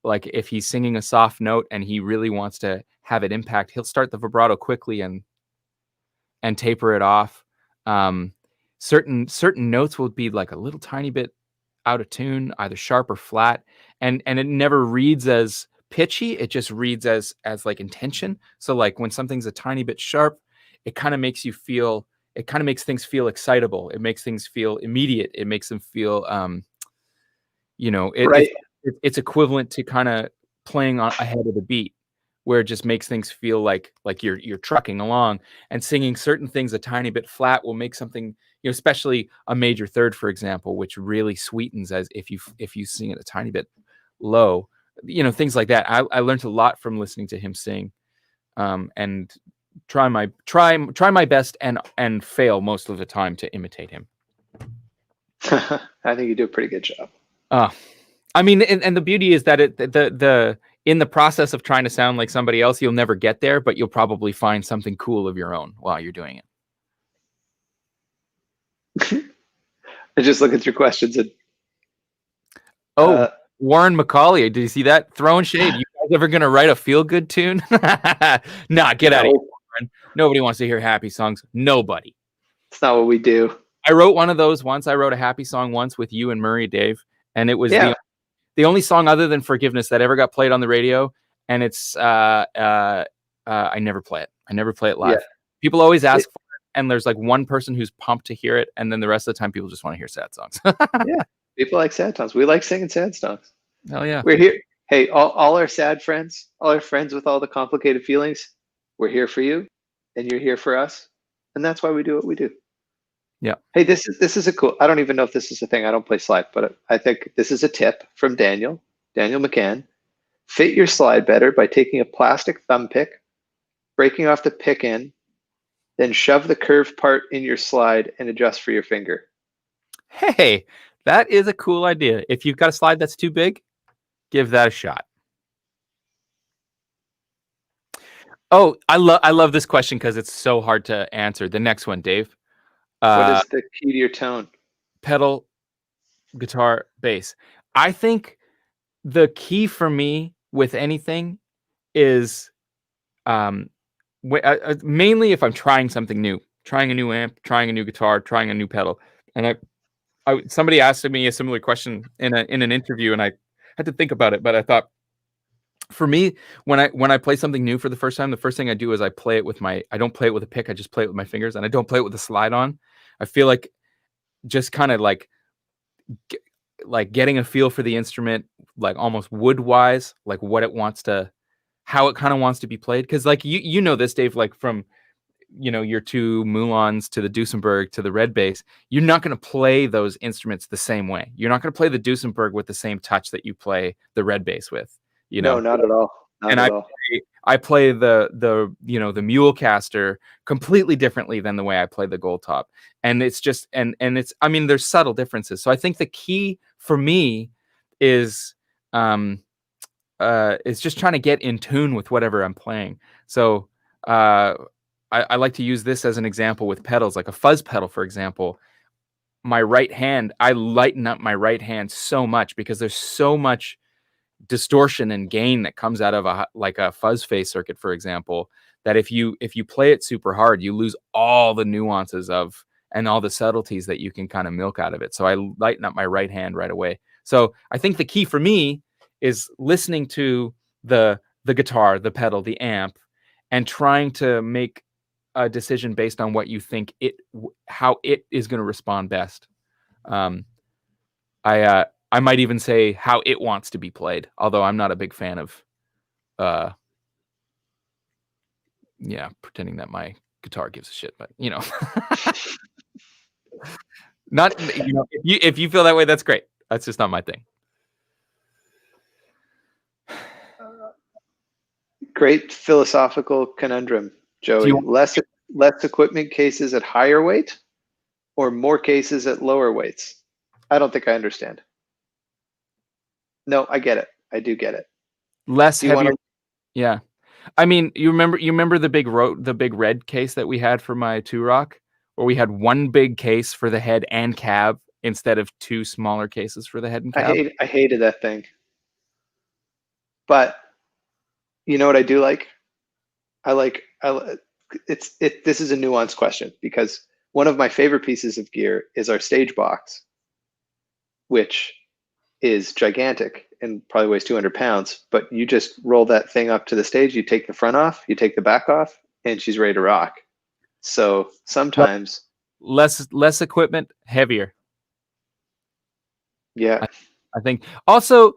Like if he's singing a soft note and he really wants to have it impact, he'll start the vibrato quickly and taper it off. Certain notes will be like a little tiny bit out of tune, either sharp or flat, and it never reads as pitchy. It just reads as like intention. So like when something's a tiny bit sharp, it kind of makes things feel excitable. It makes things feel immediate. It makes them feel right. It's equivalent to kind of playing ahead of the beat, where it just makes things feel like you're trucking along. And singing certain things a tiny bit flat will make something, especially a major third, for example, which really sweetens as if you sing it a tiny bit low, things like that. I learned a lot from listening to him sing, and try my best and fail most of the time to imitate him. I think you do a pretty good job. I mean, and the beauty is that in the process of trying to sound like somebody else, you'll never get there, but you'll probably find something cool of your own while you're doing it. I just look at your questions and Oh, Warren Macaulay. Did you see that? Throwing shade. You guys ever going to write a feel-good tune? Nah, get out of here, Warren. Nobody wants to hear happy songs. Nobody. It's not what we do. I wrote one of those once. I wrote a happy song once with you and Murray, Dave. And it was the only song other than Forgiveness that ever got played on the radio. And it's, I never play it. I never play it live. Yeah. People always ask for it. And there's like one person who's pumped to hear it. And then the rest of the time, people just want to hear sad songs. Yeah. People like sad songs. We like singing sad songs. Hell yeah. We're here. Hey, all our sad friends, all our friends with all the complicated feelings, we're here for you and you're here for us. And that's why we do what we do. Yeah. Hey, this is a cool, I don't even know if this is a thing. I don't play slide, but I think this is a tip from Daniel McCann. Fit your slide better by taking a plastic thumb pick, breaking off the pick end, then shove the curved part in your slide and adjust for your finger. Hey, that is a cool idea. If you've got a slide that's too big, give that a shot. Oh, I love this question because it's so hard to answer. The next one, Dave. What is the key to your tone? Pedal, guitar, bass. I think the key for me with anything is mainly if I'm trying something new, trying a new amp, trying a new guitar, trying a new pedal. And somebody asked me a similar question in an interview, and I had to think about it. But I thought, for me, when I play something new for the first time, the first thing I do is I play it with I don't play it with a pick. I just play it with my fingers, and I don't play it with a slide on. I feel like just kind of like getting a feel for the instrument, like almost wood wise, like what it wants to, how it kind of wants to be played. Because like you know this, Dave, like from your two Moulins to the Duesenberg to the red bass, you're not going to play those instruments the same way. You're not going to play the Duesenberg with the same touch that you play the red bass with. No, not at all. I play the Mulecaster completely differently than the way I play the Gold Top. And it's just, and it's, I mean, there's subtle differences. So I think the key for me is just trying to get in tune with whatever I'm playing. So I like to use this as an example with pedals, like a fuzz pedal, for example. My right hand, I lighten up my right hand so much because there's so much distortion and gain that comes out of a fuzz face circuit, for example, that if you play it super hard, you lose all the nuances of and all the subtleties that you can kind of milk out of it. So I lighten up my right hand right away. So I think the key for me is listening to the guitar, the pedal, the amp, and trying to make a decision based on what you think how it is going to respond best. I might even say how it wants to be played, although I'm not a big fan of, pretending that my guitar gives a shit. But not if you feel that way, that's great. That's just not my thing. Great philosophical conundrum, Joey. Less equipment cases at higher weight, or more cases at lower weights? I don't think I understand. No, I get it. I do get it. Less heavy. Yeah. I mean, you remember the big red case that we had for my Two Rock, where we had one big case for the head and cab instead of two smaller cases for the head and cab. I hated that thing. But you know what I do like? This is a nuanced question, because one of my favorite pieces of gear is our stage box, which is gigantic and probably weighs 200 pounds, but you just roll that thing up to the stage, you take the front off, you take the back off, and she's ready to rock. So sometimes less equipment, heavier. Yeah. I think also,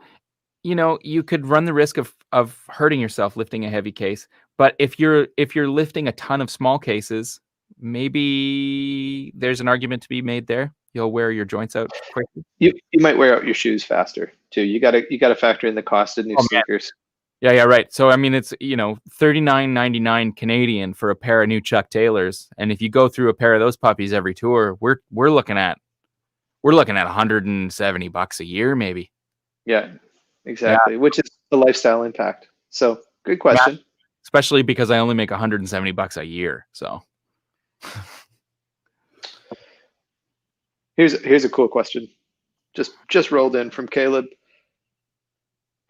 you could run the risk of hurting yourself lifting a heavy case, but if you're lifting a ton of small cases, maybe there's an argument to be made there. You'll wear your joints out quickly. You might wear out your shoes faster too. You gotta factor in the cost of new sneakers. Man. Yeah, right. So I mean, it's $39.99 Canadian for a pair of new Chuck Taylors, and if you go through a pair of those puppies every tour, we're looking at $170 a year, maybe. Yeah, exactly. Yeah. Which is the lifestyle impact. So good question. Yeah, especially because I only make $170 a year. So. Here's a cool question. Just rolled in from Caleb.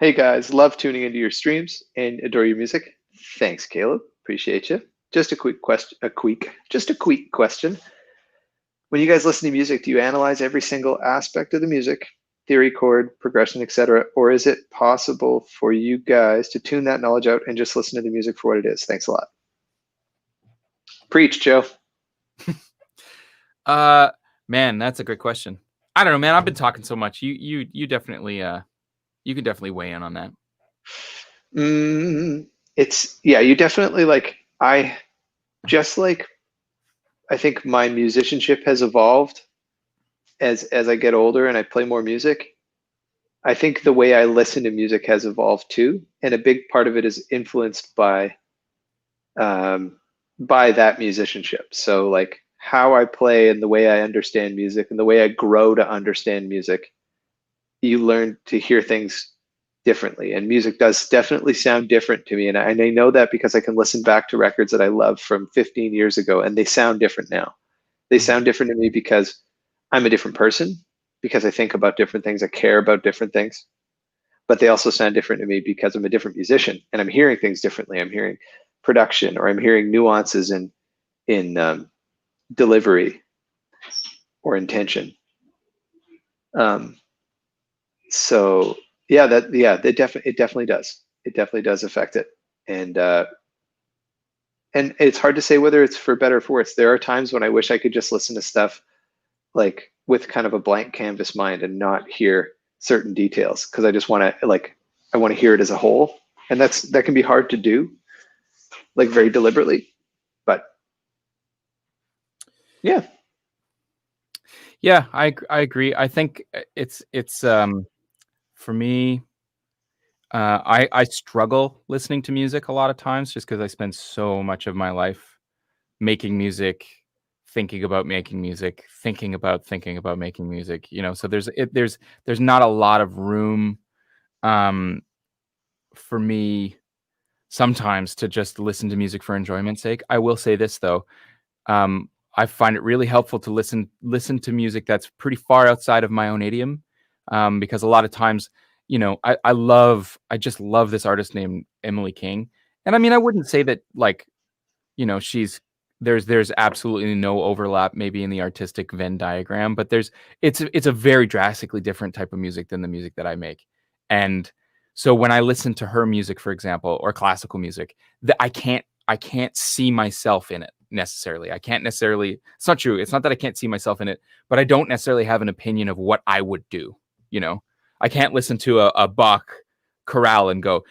Hey guys, love tuning into your streams and adore your music. Thanks, Caleb. Appreciate you. Just a quick question. When you guys listen to music, do you analyze every single aspect of the music, theory, chord, progression, etc., or is it possible for you guys to tune that knowledge out and just listen to the music for what it is? Thanks a lot. Preach, Joe. Man, that's a great question. I don't know, man. I've been talking so much. You definitely you can definitely weigh in on that. You definitely I think my musicianship has evolved as I get older and I play more music. I think the way I listen to music has evolved too, and a big part of it is influenced by that musicianship. So like how I play and the way I understand music and the way I grow to understand music, you learn to hear things differently. And music does definitely sound different to me. And I know that because I can listen back to records that I love from 15 years ago and they sound different now. They sound different to me because I'm a different person, because I think about different things, I care about different things. But they also sound different to me because I'm a different musician and I'm hearing things differently. I'm hearing production, or I'm hearing nuances in delivery or intention. So it definitely does. It definitely does affect it, and it's hard to say whether it's for better or for worse. There are times when I wish I could just listen to stuff like with kind of a blank canvas mind and not hear certain details, because I just want to I want to hear it as a whole, and that can be hard to do, like very deliberately. But yeah, I agree. I think it's for me. I struggle listening to music a lot of times just because I spend so much of my life making music, thinking about making music, thinking about making music. So there's not a lot of room for me sometimes to just listen to music for enjoyment's sake. I will say this though. I find it really helpful to listen to music that's pretty far outside of my own idiom, because a lot of times, I just love this artist named Emily King, and I mean, I wouldn't say that there's absolutely no overlap maybe in the artistic Venn diagram, but it's a very drastically different type of music than the music that I make, and so when I listen to her music, for example, or classical music, I can't see myself in it necessarily. I can't necessarily. It's not true. It's not that I can't see myself in it, but I don't necessarily have an opinion of what I would do. I can't listen to a Bach chorale and go,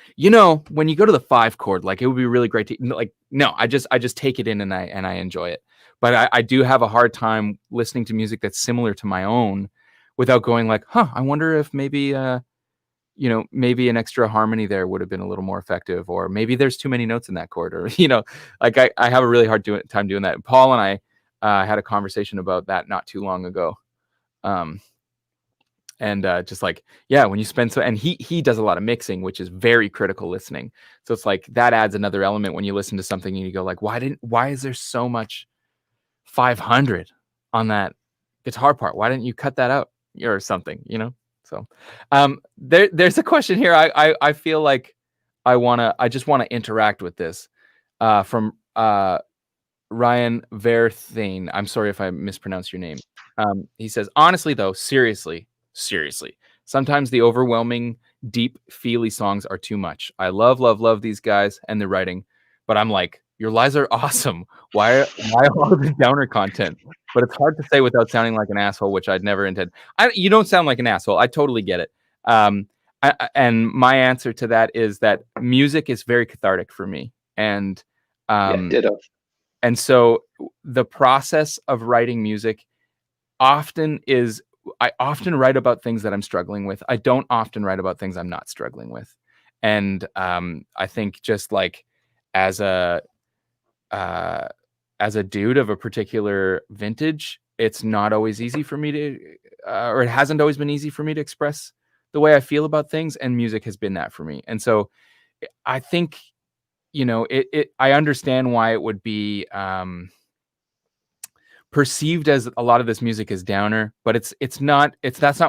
when you go to the 5 chord, like it would be really great to like. No, I just take it in and I enjoy it. But I do have a hard time listening to music that's similar to my own without going like, I wonder if maybe maybe an extra harmony there would have been a little more effective, or maybe there's too many notes in that chord, or, like I have a really hard time doing that. And Paul and I had a conversation about that not too long ago. And just like, yeah, when you spend and he does a lot of mixing, which is very critical listening. So it's like, that adds another element when you listen to something and you go like, why is there so much 500 on that guitar part? Why didn't you cut that out or something, So there's a question here. I feel like I just want to interact with this from Ryan Verthane. I'm sorry if I mispronounced your name. He says, honestly though, seriously, sometimes the overwhelming, deep, feely songs are too much. I love these guys and the writing, but I'm like, your lies are awesome. Why all the downer content? But it's hard to say without sounding like an asshole, which I'd never intend. You don't sound like an asshole. I totally get it. And my answer to that is that music is very cathartic for me. And ditto. And so the process of writing music I often write about things that I'm struggling with. I don't often write about things I'm not struggling with. And I think just like as a dude of a particular vintage, it's not always easy for me to, or it hasn't always been easy for me to express the way I feel about things. And music has been that for me. And so I think, I understand why it would be perceived as a lot of this music is downer, but that's not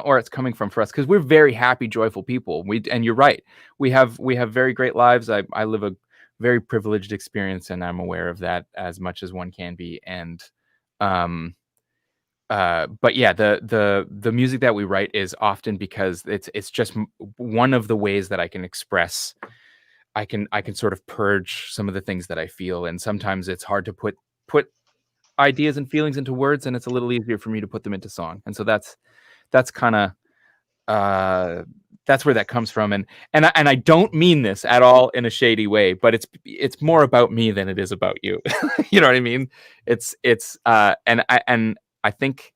where it's coming from for us, because we're very happy, joyful people. And you're right, we have very great lives. I live a very privileged experience, and I'm aware of that as much as one can be. And but yeah, the music that we write is often because it's just one of the ways that I can express. I can sort of purge some of the things that I feel, and sometimes it's hard to put ideas and feelings into words, and it's a little easier for me to put them into song. And so that's kind of that's where that comes from. And I don't mean this at all in a shady way, but it's more about me than it is about you. You know what I mean? And I think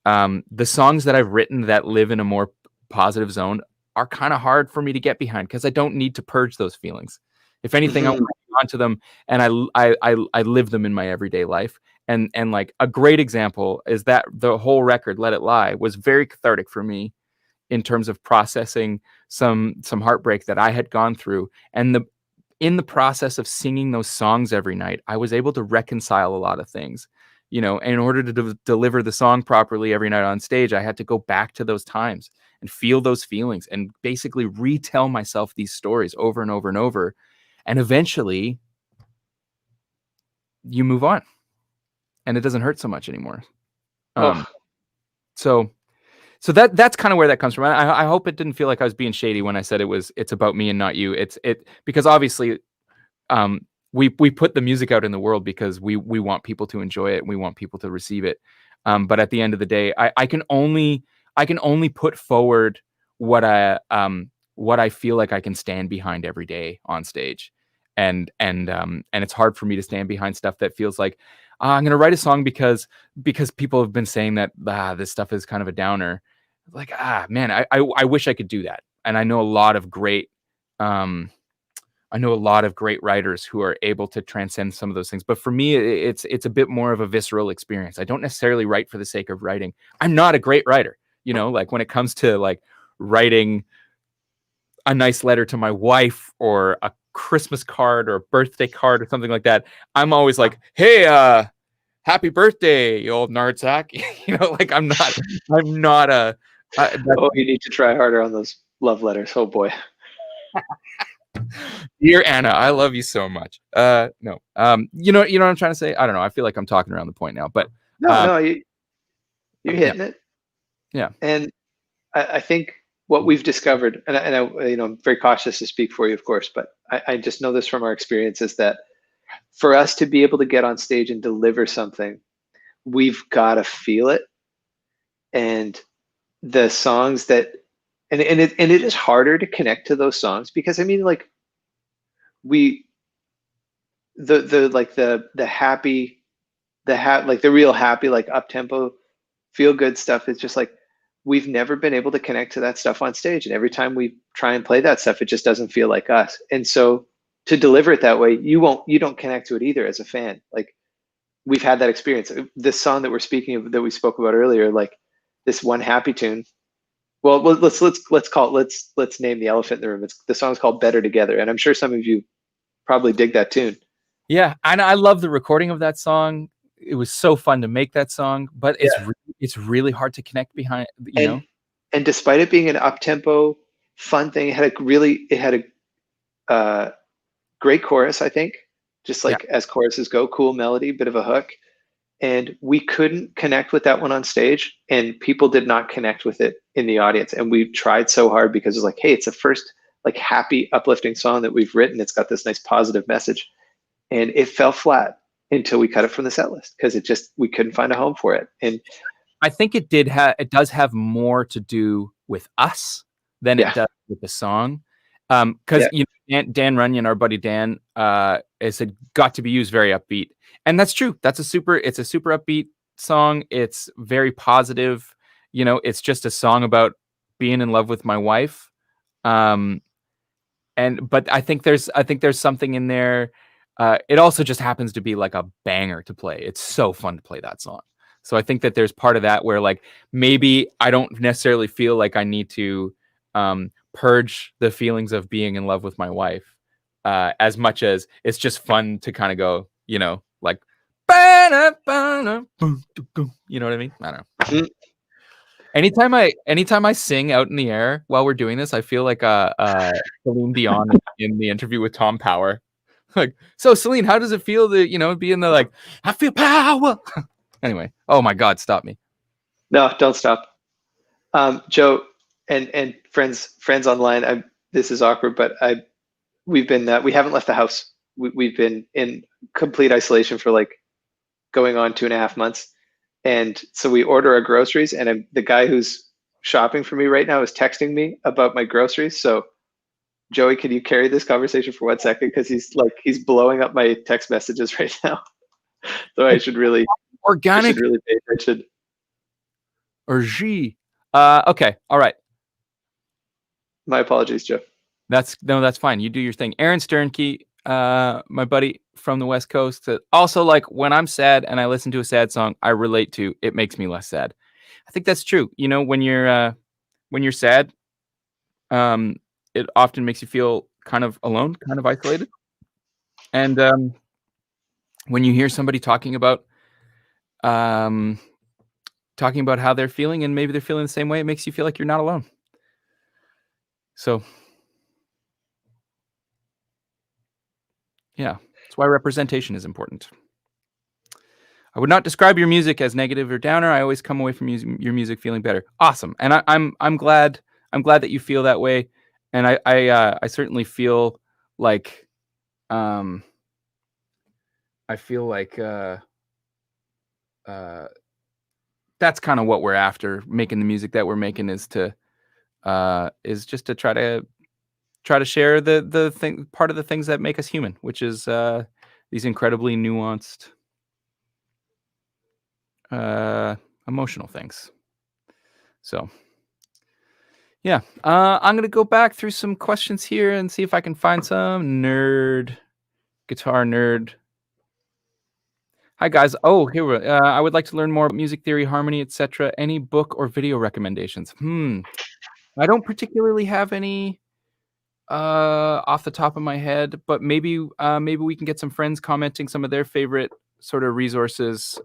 the songs that I've written that live in a more positive zone are kind of hard for me to get behind, because I don't need to purge those feelings. If anything, I want to hang on to them, and I live them in my everyday life. And like a great example is that the whole record, Let It Lie, was very cathartic for me in terms of processing some heartbreak that I had gone through. And in the process of singing those songs every night, I was able to reconcile a lot of things. You know, and in order to deliver the song properly every night on stage, I had to go back to those times and feel those feelings and basically retell myself these stories over and over and over. And eventually you move on and it doesn't hurt so much anymore. So that's kind of where that comes from. I hope it didn't feel like I was being shady when I said it's about me and not you. Because obviously we put the music out in the world because we want people to enjoy it and we want people to receive it. But at the end of the day, I can only put forward what I feel like I can stand behind every day on stage. And it's hard for me to stand behind stuff that feels like I'm going to write a song because people have been saying that this stuff is kind of a downer. Like, man, I wish I could do that. And I know a lot of great writers who are able to transcend some of those things. But for me, it's a bit more of a visceral experience. I don't necessarily write for the sake of writing. I'm not a great writer. You know, like when it comes to like writing a nice letter to my wife or a Christmas card or a birthday card or something like that, I'm always like, hey, happy birthday, you old nardsack. You know, like I'm not a. You need to try harder on those love letters. Oh boy. Dear Anna, I love you so much. No. You know what I'm trying to say? I don't know. I feel like I'm talking around the point now, but no, you're hitting it. Yeah. And I think what we've discovered, and I'm very cautious to speak for you, of course, but I just know this from our experience, is that for us to be able to get on stage and deliver something, we've got to feel it. And the songs that, and it is harder to connect to those songs because, I mean, like the real happy, like up tempo, feel good stuff. It's just like, we've never been able to connect to that stuff on stage. And every time we try and play that stuff, it just doesn't feel like us. And so to deliver it that way, you don't connect to it either as a fan. Like we've had that experience. This song that we're speaking of, that we spoke about earlier, like this one happy tune. Well, let's name the elephant in the room. The song's called Better Together. And I'm sure some of you probably dig that tune. Yeah. And I love the recording of that song. It was so fun to make that song, but it's really hard to connect behind, you know? And despite it being an up-tempo fun thing, it had a great chorus, I think, just like as choruses go, cool melody, bit of a hook. And we couldn't connect with that one on stage, and people did not connect with it in the audience. And we tried so hard because it's like, hey, it's the first like happy, uplifting song that we've written. It's got this nice positive message. And it fell flat until we cut it from the set list because we couldn't find a home for it. And I think it does have more to do with us than it does with the song. Because Dan Runyon, our buddy Dan, has got to be used very upbeat. And that's true. It's a super upbeat song. It's very positive. You know, it's just a song about being in love with my wife. But I think there's something in there. It also just happens to be like a banger to play. It's so fun to play that song. So I think that there's part of that where like maybe I don't necessarily feel like I need to purge the feelings of being in love with my wife as much as it's just fun to kind of go, you know, like You know what I mean? I don't know. Mm-hmm. Anytime I sing out in the air while we're doing this, I feel like Celine Dion in the interview with Tom Power. Like, so Celine, how does it feel to, be in the like, I feel power. Anyway, oh my God, stop me. No, don't stop. Joe and friends online. This is awkward, but we haven't left the house. We've been in complete isolation for like going on 2.5 months. And so we order our groceries, and the guy who's shopping for me right now is texting me about my groceries. So Joey, can you carry this conversation for 1 second? Because he's blowing up my text messages right now. So I should really pay attention. Or G. Okay. All right. My apologies, Joe. That's fine. You do your thing. Aaron Sternke, my buddy from the West Coast. Also, like, when I'm sad and I listen to a sad song, I relate to it makes me less sad. I think that's true. When you're sad, it often makes you feel kind of alone, kind of isolated. And when you hear somebody talking about how they're feeling, and maybe they're feeling the same way, it makes you feel like you're not alone. So, yeah, that's why representation is important. I would not describe your music as negative or downer. I always come away from your music feeling better. Awesome, and I'm glad that you feel that way, and I certainly feel like that's kind of what we're after. Making the music that we're making is just to try to share the thing, part of the things that make us human, which is these incredibly nuanced emotional things. So yeah, I'm gonna go back through some questions here and see if I can find some guitar nerd. Hi guys. Oh, here we I would like to learn more about music theory, harmony, etc. Any book or video recommendations? I don't particularly have any off the top of my head, but maybe we can get some friends commenting some of their favorite sort of resources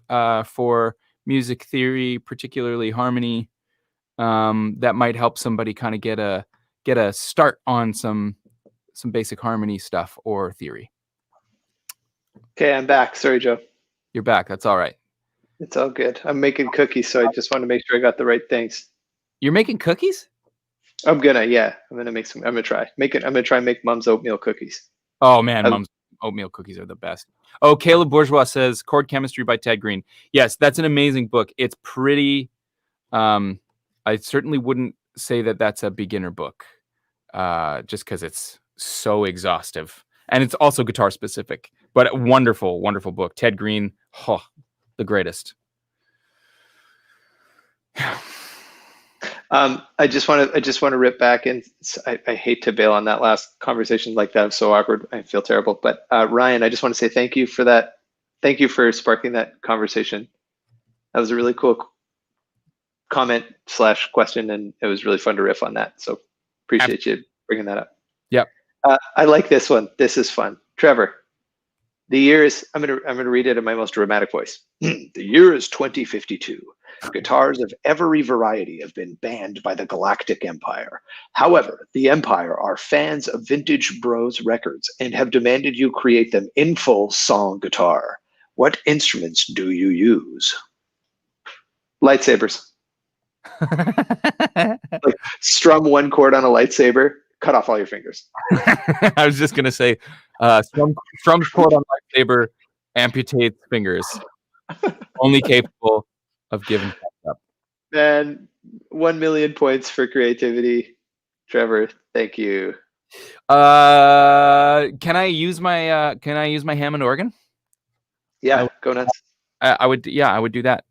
for music theory, particularly harmony, that might help somebody kind of get a start on some basic harmony stuff or theory. Okay, I'm back. Sorry, Joe. You're back. That's all right. It's all good. I'm making cookies, so I just want to make sure I got the right things. You're making cookies? I'm gonna make some. I'm gonna try and make Mom's oatmeal cookies. Oh man, Mom's oatmeal cookies are the best. Oh, Caleb Bourgeois says Chord Chemistry by Ted Green. Yes, that's an amazing book. It's pretty. I certainly wouldn't say that that's a beginner book, just because it's so exhaustive, and it's also guitar specific. But a wonderful, wonderful book. Ted Green, the greatest. I just want to rip back, and I hate to bail on that last conversation like that. I'm so awkward. I feel terrible. But Ryan, I just want to say thank you for that. Thank you for sparking that conversation. That was a really cool comment / question, and it was really fun to riff on that. So appreciate you bringing that up. Yep. I like this one. This is fun. Trevor, the year is, I'm gonna read it in my most dramatic voice. The year is 2052. Guitars of every variety have been banned by the Galactic Empire. However, the Empire are fans of Vintage Bros records and have demanded you create them in full song guitar. What instruments do you use? Lightsabers. Like, strum one chord on a lightsaber, cut off all your fingers. I was just gonna say, strum chord on lightsaber amputates fingers. Only capable of giving up. Man, 1 million points for creativity, Trevor. Thank you. Can I use my Hammond organ? Yeah, go nuts. I would do that.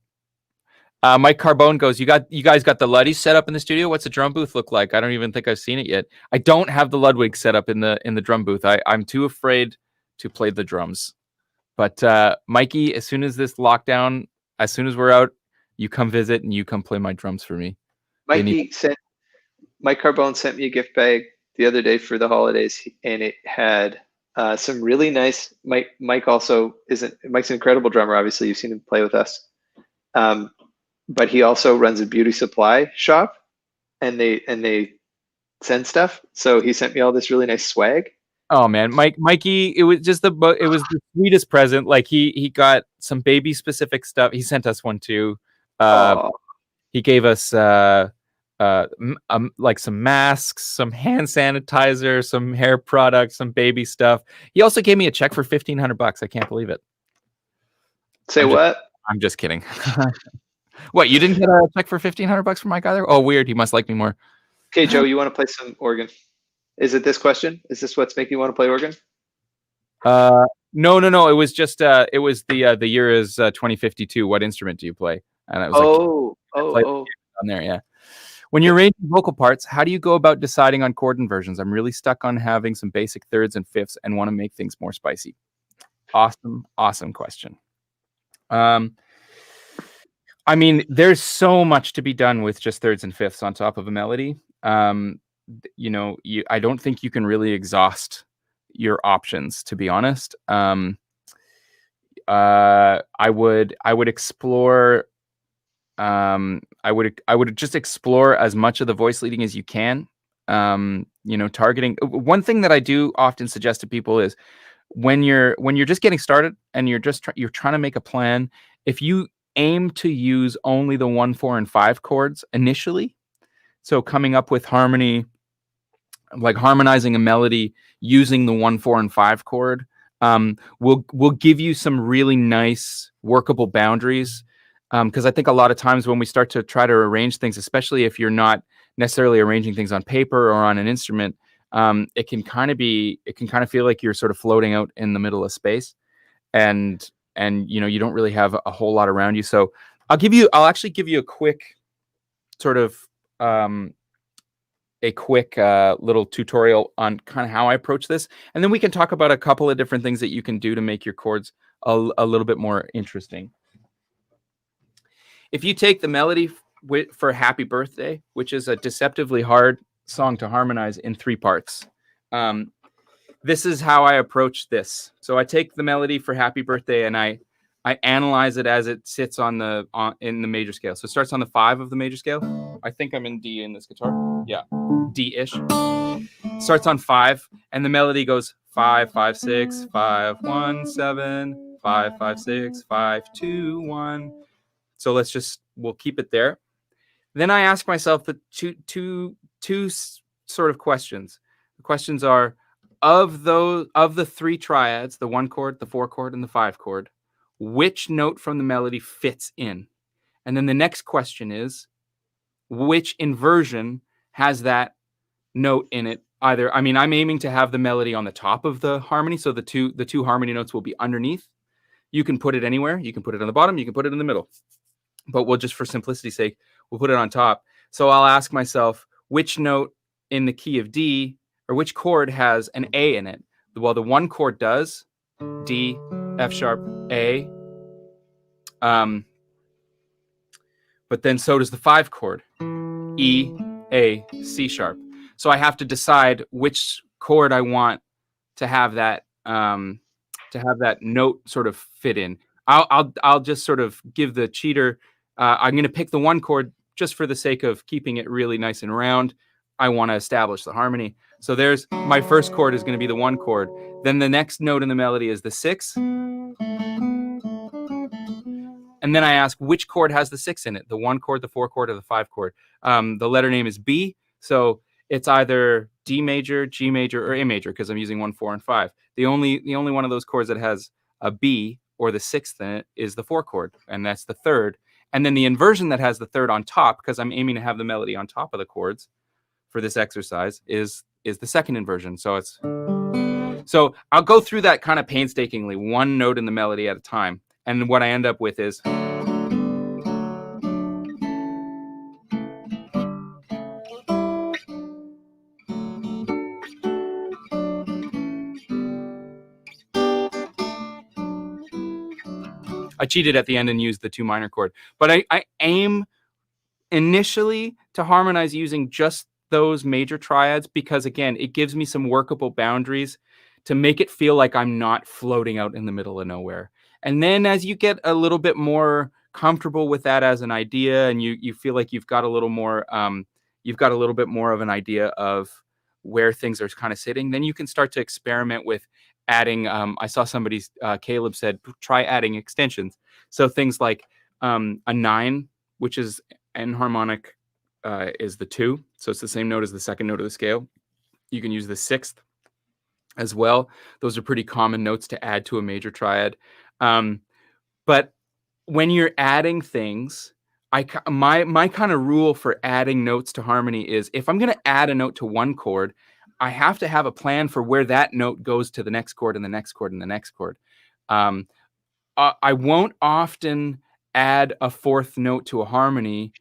Mike Carbone goes, you guys got the Luddies set up in the studio? What's the drum booth look like? I don't even think I've seen it yet. I don't have the Ludwig set up in the drum booth. I'm too afraid to play the drums. But Mikey, as soon as this lockdown, as soon as we're out, you come visit and you come play my drums for me. Mike Carbone sent me a gift bag the other day for the holidays, and it had some really nice. Mike also isn't. Mike's an incredible drummer. Obviously, you've seen him play with us. But he also runs a beauty supply shop, and they send stuff. So he sent me all this really nice swag. Oh man, Mikey, it was the sweetest present. Like he got some baby specific stuff. He sent us one too. He gave us like some masks, some hand sanitizer, some hair products, some baby stuff. He also gave me a check for $1,500. I can't believe it. I'm just kidding. What, you didn't get a check for $1,500 from Mike either? Oh, weird. He must like me more. Okay, Joe, you want to play some organ? Is it this question? Is this what's making you want to play organ? No. It was just it was the year is 2052. What instrument do you play? And it was on there, yeah. When you're arranging vocal parts, how do you go about deciding on chord inversions? I'm really stuck on having some basic thirds and fifths and want to make things more spicy. Awesome question. I mean, there's so much to be done with just thirds and fifths on top of a melody. I don't think you can really exhaust your options, to be honest. I would explore. I would just explore as much of the voice leading as you can. Targeting. One thing that I do often suggest to people is when you're just getting started and you're trying to make a plan, if you aim to use only the 1, 4, and 5 chords initially, so coming up with harmony, like harmonizing a melody using the 1, 4, and 5 chord, will give you some really nice workable boundaries. Because I think a lot of times when we start to try to arrange things, especially if you're not necessarily arranging things on paper or on an instrument, it can kind of feel like you're sort of floating out in the middle of space, and you don't really have a whole lot around you. So I'll actually give you a quick sort of little tutorial on kind of how I approach this, and then we can talk about a couple of different things that you can do to make your chords a little bit more interesting. If you take the melody for Happy Birthday, which is a deceptively hard song to harmonize in 3 parts, this is how I approach this. So I take the melody for Happy Birthday and I analyze it as it sits in the major scale. So it starts on the 5 of the major scale. I think I'm in D in this guitar. Yeah, D-ish. Starts on 5, and the melody goes 5, 5, 6, 5, 1, 7, 5, 5, 6, 5, 2, 1. So we'll keep it there. Then I ask myself the two sort of questions. The questions are, of the 3 triads, the 1 chord, the 4 chord, and the 5 chord, which note from the melody fits in? And then the next question is, which inversion has that note in it? I'm aiming to have the melody on the top of the harmony, so the two harmony notes will be underneath. You can put it anywhere. You can put it on the bottom. You can put it in the middle. But we'll just, for simplicity's sake, we'll put it on top. So I'll ask myself, which note in the key of D, or which chord has an A in it? Well, the 1 chord does, D, F sharp, A. But then so does the 5 chord, E, A, C sharp. So I have to decide which chord I want to have that note sort of fit in. I'll just sort of give the cheater. I'm going to pick the 1 chord just for the sake of keeping it really nice and round. I want to establish the harmony. So there's my first chord is going to be the 1 chord. Then the next note in the melody is the 6. And then I ask which chord has the 6 in it, the 1 chord, the 4 chord, or the 5 chord. The letter name is B. So it's either D major, G major, or A major, because I'm using 1, 4, and 5. The only one of those chords that has a B or the 6th in it is the 4 chord, and that's the 3rd. And then the inversion that has the 3rd on top, because I'm aiming to have the melody on top of the chords for this exercise, is the 2nd inversion. So I'll go through that kind of painstakingly, 1 note in the melody at a time. And what I end up with is I cheated at the end and used the 2 minor chord. But I aim initially to harmonize using just those major triads because, again, it gives me some workable boundaries to make it feel like I'm not floating out in the middle of nowhere. And then as you get a little bit more comfortable with that as an idea, and you feel like you've got a little bit more of an idea of where things are kind of sitting, then you can start to experiment with adding. I saw somebody's Caleb said try adding extensions. So things like a 9, which is enharmonic, is the 2, so it's the same note as the second note of the scale. You can use the 6th as well. Those are pretty common notes to add to a major triad. But when you're adding things, my kind of rule for adding notes to harmony is if I'm going to add a note to one chord, I have to have a plan for where that note goes to the next chord and the next chord and the next chord. I won't often add a 4th note to a harmony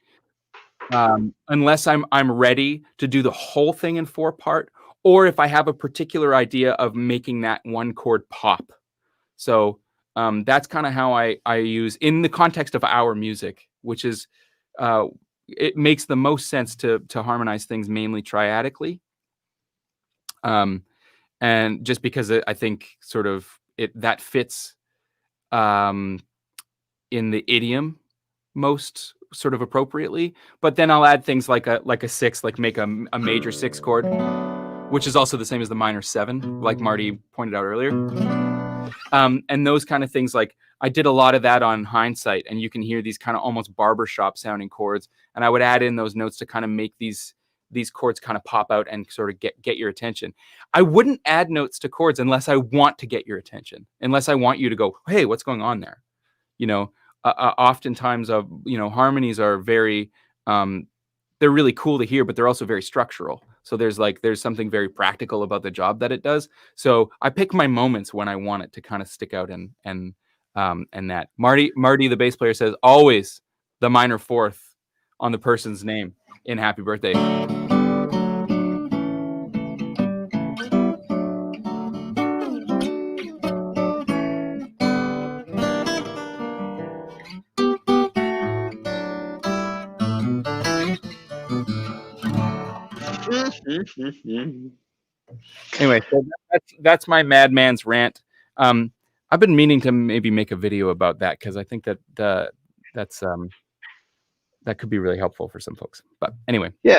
unless I'm ready to do the whole thing in 4-part, or if I have a particular idea of making that one chord pop. So that's kind of how I use in the context of our music, which is it makes the most sense to harmonize things mainly triadically. And just because I think sort of that fits in the idiom most sort of appropriately. But then I'll add things like a 6, like make a major 6 chord, which is also the same as the minor 7, like Marty pointed out earlier. And those kind of things, like I did a lot of that on Hindsight, and you can hear these kind of almost barbershop sounding chords, and I would add in those notes to kind of make these chords kind of pop out and sort of get your attention. I wouldn't add notes to chords unless I want to get your attention, unless I want you to go, hey, what's going on there? Oftentimes harmonies are very they're really cool to hear, but they're also very structural. So there's something very practical about the job that it does. So I pick my moments when I want it to kind of stick out and that. Marty, the bass player, says always the minor 4th on the person's name in Happy Birthday. Anyway, so that's my madman's rant. I've been meaning to maybe make a video about that because I think that could be really helpful for some folks. But anyway, yeah,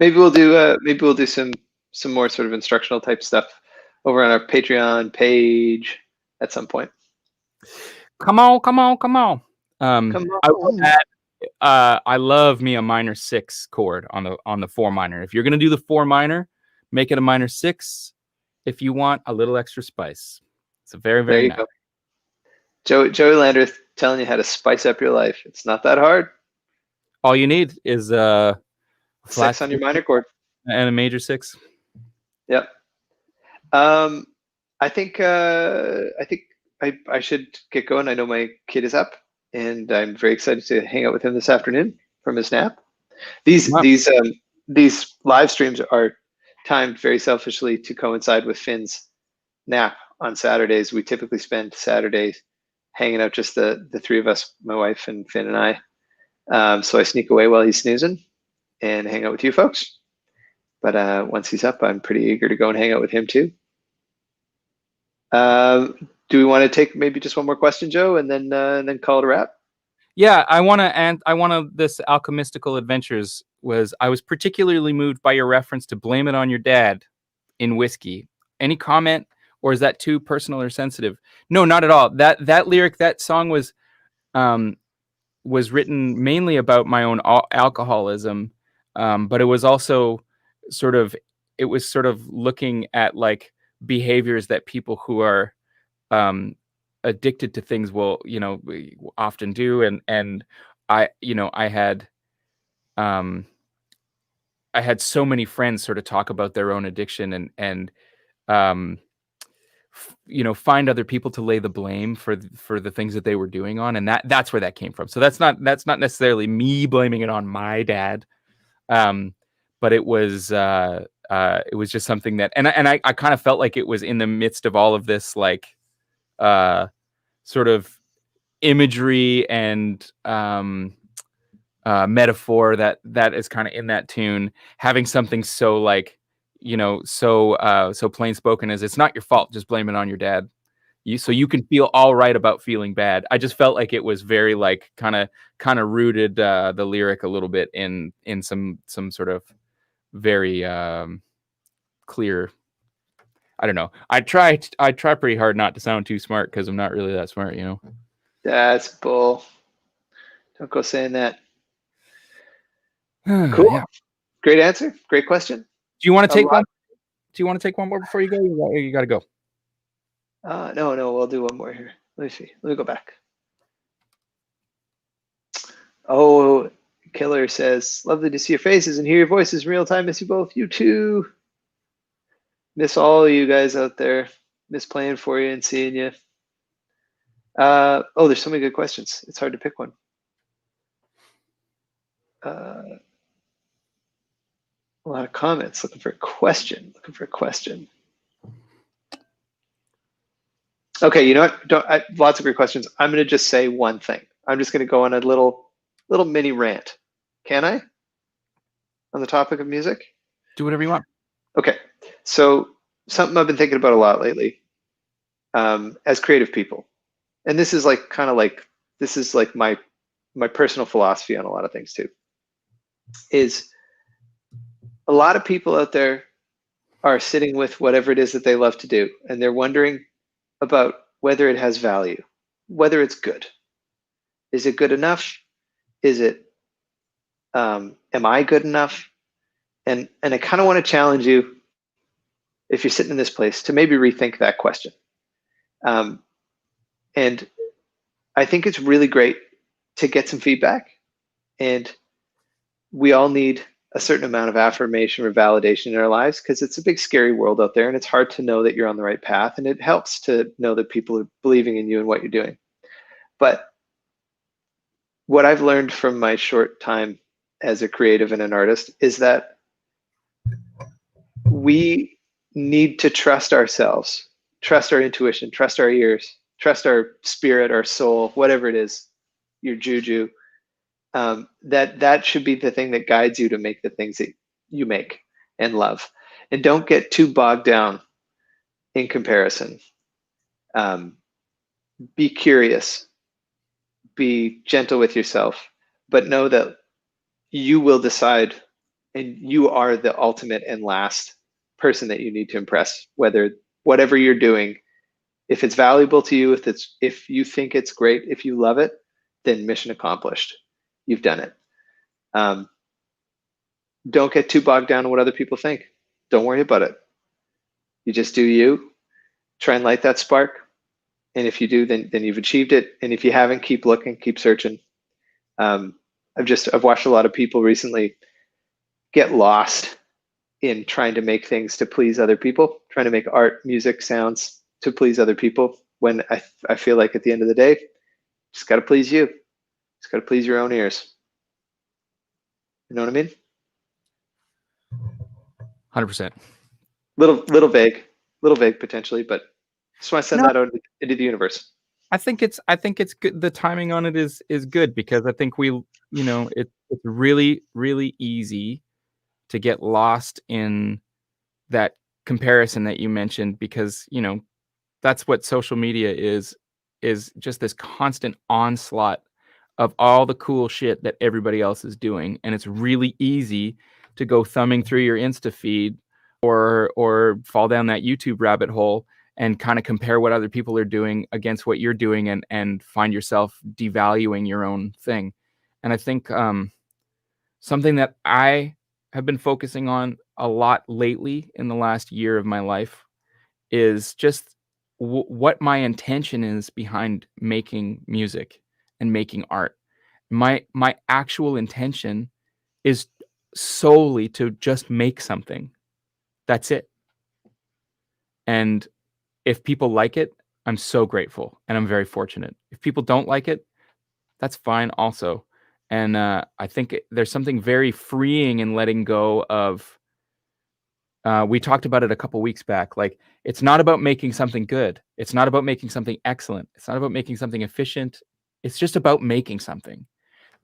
maybe we'll do some more sort of instructional type stuff over on our Patreon page at some point. Come on. I will add, I love me a minor 6 chord on the 4 minor. If you're going to do the 4 minor, make it a minor 6 if you want a little extra spice. It's a very, very nice. Joey Landreth telling you how to spice up your life. It's not that hard. All you need is a flat 6 on your minor chord and a major 6. Yep. I think I should get going. I know my kid is up, and I'm very excited to hang out with him this afternoon from his nap. These live streams are timed very selfishly to coincide with Finn's nap on Saturdays. We typically spend Saturdays hanging out, just the 3 of us, my wife and Finn and I. So I sneak away while he's snoozing and hang out with you folks. But once he's up, I'm pretty eager to go and hang out with him too. Do we want to take maybe just one more question, Joe, and then call it a wrap? Yeah, I want to. This alchemistical adventures I was particularly moved by your reference to blame it on your dad in whiskey. Any comment, or is that too personal or sensitive? No, not at all. That lyric, that song was written mainly about my own alcoholism, but it was also sort of looking at like behaviors that people who are addicted to things will often do, and I had so many friends sort of talk about their own addiction and find other people to lay the blame for the things that they were doing on, and that's where that came from. So that's not necessarily me blaming it on my dad, but it was just something that, and I kind of felt like it was in the midst of all of this, like sort of imagery and metaphor that is kind of in that tune, having something so like so plain spoken as, it's not your fault, just blame it on your dad. So you can feel all right about feeling bad. I just felt like it was very like kind of rooted the lyric a little bit in some sort of very clear. I don't know. I try pretty hard not to sound too smart because I'm not really that smart, That's bull. Don't go saying that. Cool. Yeah. Great answer. Great question. Do you want to take one? Do you want to take one more before you go? You got to go. No, we'll do one more here. Let me see. Let me go back. Oh, Killer says, lovely to see your faces and hear your voices in real time. Miss you both. You too. Miss all of you guys out there. Miss playing for you and seeing you. There's so many good questions. It's hard to pick one. A lot of comments. Looking for a question. Okay, you know what? Lots of great questions. I'm going to just say one thing. I'm just going to go on a little mini rant. Can I? On the topic of music? Do whatever you want. Okay. So something I've been thinking about a lot lately, as creative people, and this is like my personal philosophy on a lot of things too, is a lot of people out there are sitting with whatever it is that they love to do, and they're wondering about whether it has value, whether it's good. Is it good enough? Is it, am I good enough? And I kind of want to challenge you, if you're sitting in this place, to maybe rethink that question. And I think it's really great to get some feedback, and we all need a certain amount of affirmation or validation in our lives, because it's a big scary world out there, and it's hard to know that you're on the right path, and it helps to know that people are believing in you and what you're doing. But what I've learned from my short time as a creative and an artist is that we need to trust ourselves, trust our intuition, trust our ears, trust our spirit, our soul, whatever it is, your juju. That should be the thing that guides you to make the things that you make and love. And don't get too bogged down in comparison. Be curious, be gentle with yourself, but know that you will decide, and you are the ultimate and last person that you need to impress, whatever you're doing. If it's valuable to you, if you think it's great, if you love it, then mission accomplished. You've done it. Don't get too bogged down in what other people think. Don't worry about it. You just do you. Try and light that spark. And if you do, then you've achieved it. And if you haven't, keep looking, keep searching. I've watched a lot of people recently get lost in trying to make things to please other people, trying to make art, music, sounds to please other people, when I feel like at the end of the day, just got to please you. Just got to please your own ears. You know what I mean? 100%. Little vague potentially, but just want to send that out into the universe. I think it's good. The timing on it is good, because I think it's really, really easy to get lost in that comparison that you mentioned, because that's what social media is just this constant onslaught of all the cool shit that everybody else is doing. And it's really easy to go thumbing through your Insta feed or fall down that YouTube rabbit hole and kind of compare what other people are doing against what you're doing, and find yourself devaluing your own thing. And I think something that I have been focusing on a lot lately in the last year of my life is just what my intention is behind making music and making art. My actual intention is solely to just make something. That's it. And if people like it, I'm so grateful, and I'm very fortunate. If people don't like it, that's fine also. And I think there's something very freeing in letting go of. We talked about it a couple weeks back. Like, it's not about making something good. It's not about making something excellent. It's not about making something efficient. It's just about making something.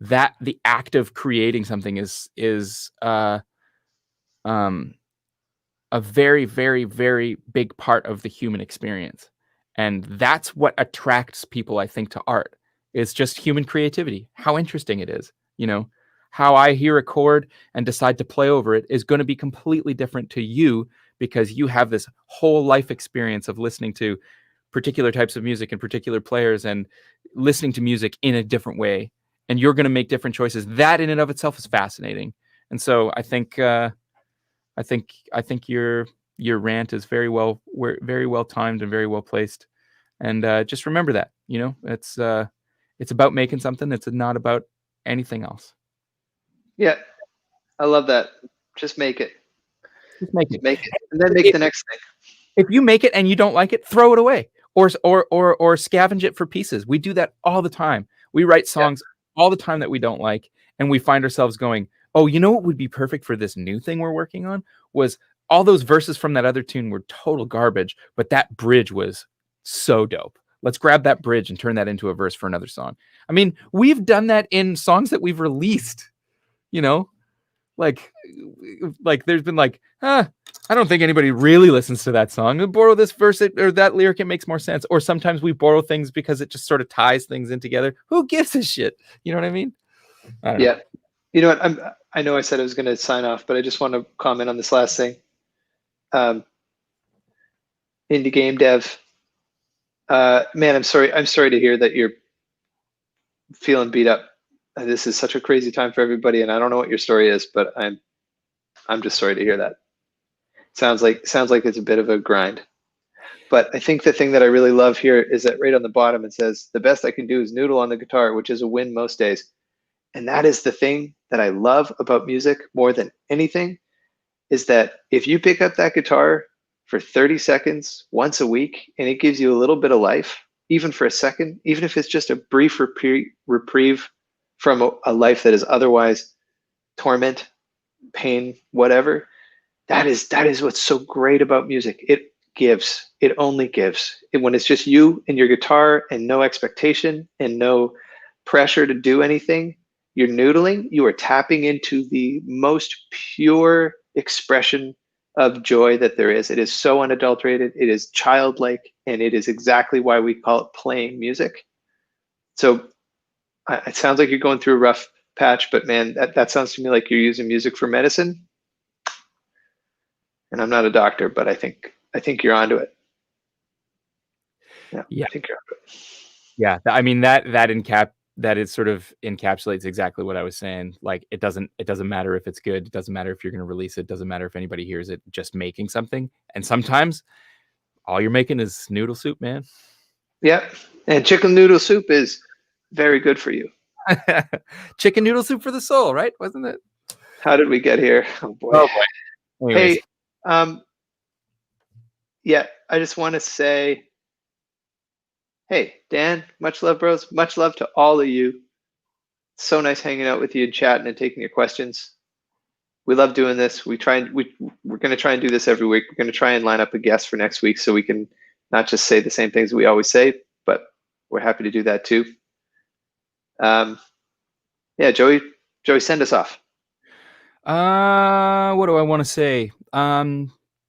That the act of creating something is a a very, very, very big part of the human experience. And that's what attracts people, I think, to art. It's just human creativity, how interesting it is. You know, how I hear a chord and decide to play over it is going to be completely different to you because you have this whole life experience of listening to particular types of music and particular players and listening to music in a different way. And you're going to make different choices. That in and of itself is fascinating. And so I think your rant is very well timed and very well placed. And just remember that, you know, it's about making something. It's not about anything else. Yeah, I love that. Just make it. Just make it. Make it, and then make the next thing. If you make it and you don't like it, throw it away or scavenge it for pieces. We do that all the time. We write songs all the time that we don't like, and we find ourselves going, "Oh, you know what would be perfect for this new thing we're working on was all those verses from that other tune were total garbage, but that bridge was so dope. Let's grab that bridge and turn that into a verse for another song." I mean, we've done that in songs that we've released, you know, like there's been like, I don't think anybody really listens to that song. We'll borrow this verse or that lyric. It makes more sense. Or sometimes we borrow things because it just sort of ties things in together. Who gives a shit? You know what I mean? I don't know. You know what? I know I said I was going to sign off, but I just want to comment on this last thing. Indie game dev. Man, I'm sorry to hear that you're feeling beat up. This is such a crazy time for everybody, and I don't know what your story is, but I'm just sorry to hear that. Sounds like it's a bit of a grind. But I think the thing that I really love here is that right on the bottom it says, "The best I can do is noodle on the guitar," which is a win most days. And that is the thing that I love about music more than anything, is that if you pick up that guitar for 30 seconds once a week and it gives you a little bit of life, even for a second, even if it's just a brief reprieve from a life that is otherwise torment, pain, whatever, that is what's so great about music. It gives. It only gives. When it's just you and your guitar and no expectation and no pressure to do anything, you're noodling, you are tapping into the most pure expression of joy that there is. It is so unadulterated, it is childlike, and it is exactly why we call it playing music. So it sounds like you're going through a rough patch, but man, that sounds to me like you're using music for medicine. And I'm not a doctor, but I think you're onto it. Yeah. I think you're onto it. Yeah, I mean that is sort of encapsulates exactly what I was saying. Like it doesn't matter if it's good. It doesn't matter if you're going to release it. It doesn't matter if anybody hears it. Just making something, and sometimes all you're making is noodle soup, man. Yeah, and chicken noodle soup is very good for you. Chicken noodle soup for the soul, right? Wasn't it? How did we get here? Oh boy. Oh, boy. Hey, yeah, I just want to say, hey, Dan, much love, bros. Much love to all of you. So nice hanging out with you and chatting and taking your questions. We love doing this. We're going to try and do this every week. We're going to try and line up a guest for next week so we can not just say the same things we always say, but we're happy to do that too. Yeah, Joey, send us off. What do I want to say?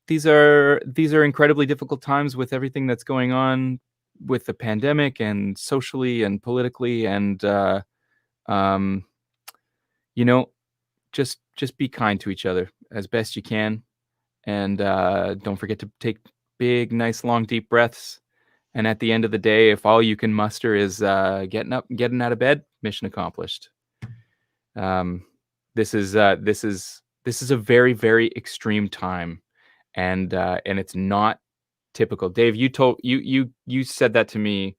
These are incredibly difficult times with everything that's going on with the pandemic and socially and politically, and you know, just be kind to each other as best you can, and don't forget to take big, nice, long, deep breaths. And at the end of the day, if all you can muster is getting up and getting out of bed, mission accomplished. This is a very, very extreme time, and it's not typical. Dave, you said that to me a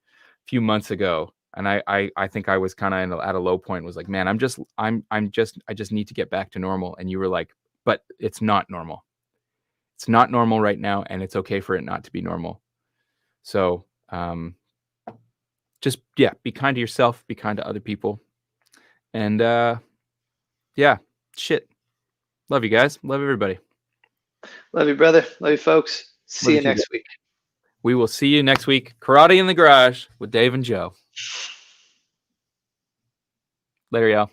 few months ago, and I think I was kind of at a low point. Was like, man, I just need to get back to normal. And you were like, but it's not normal. It's not normal right now, and it's okay for it not to be normal. So just be kind to yourself, be kind to other people, and shit. Love you guys. Love everybody. Love you, brother. Love you, folks. See you next week. We will see you next week. Karate in the Garage with Dave and Joe. Later, y'all.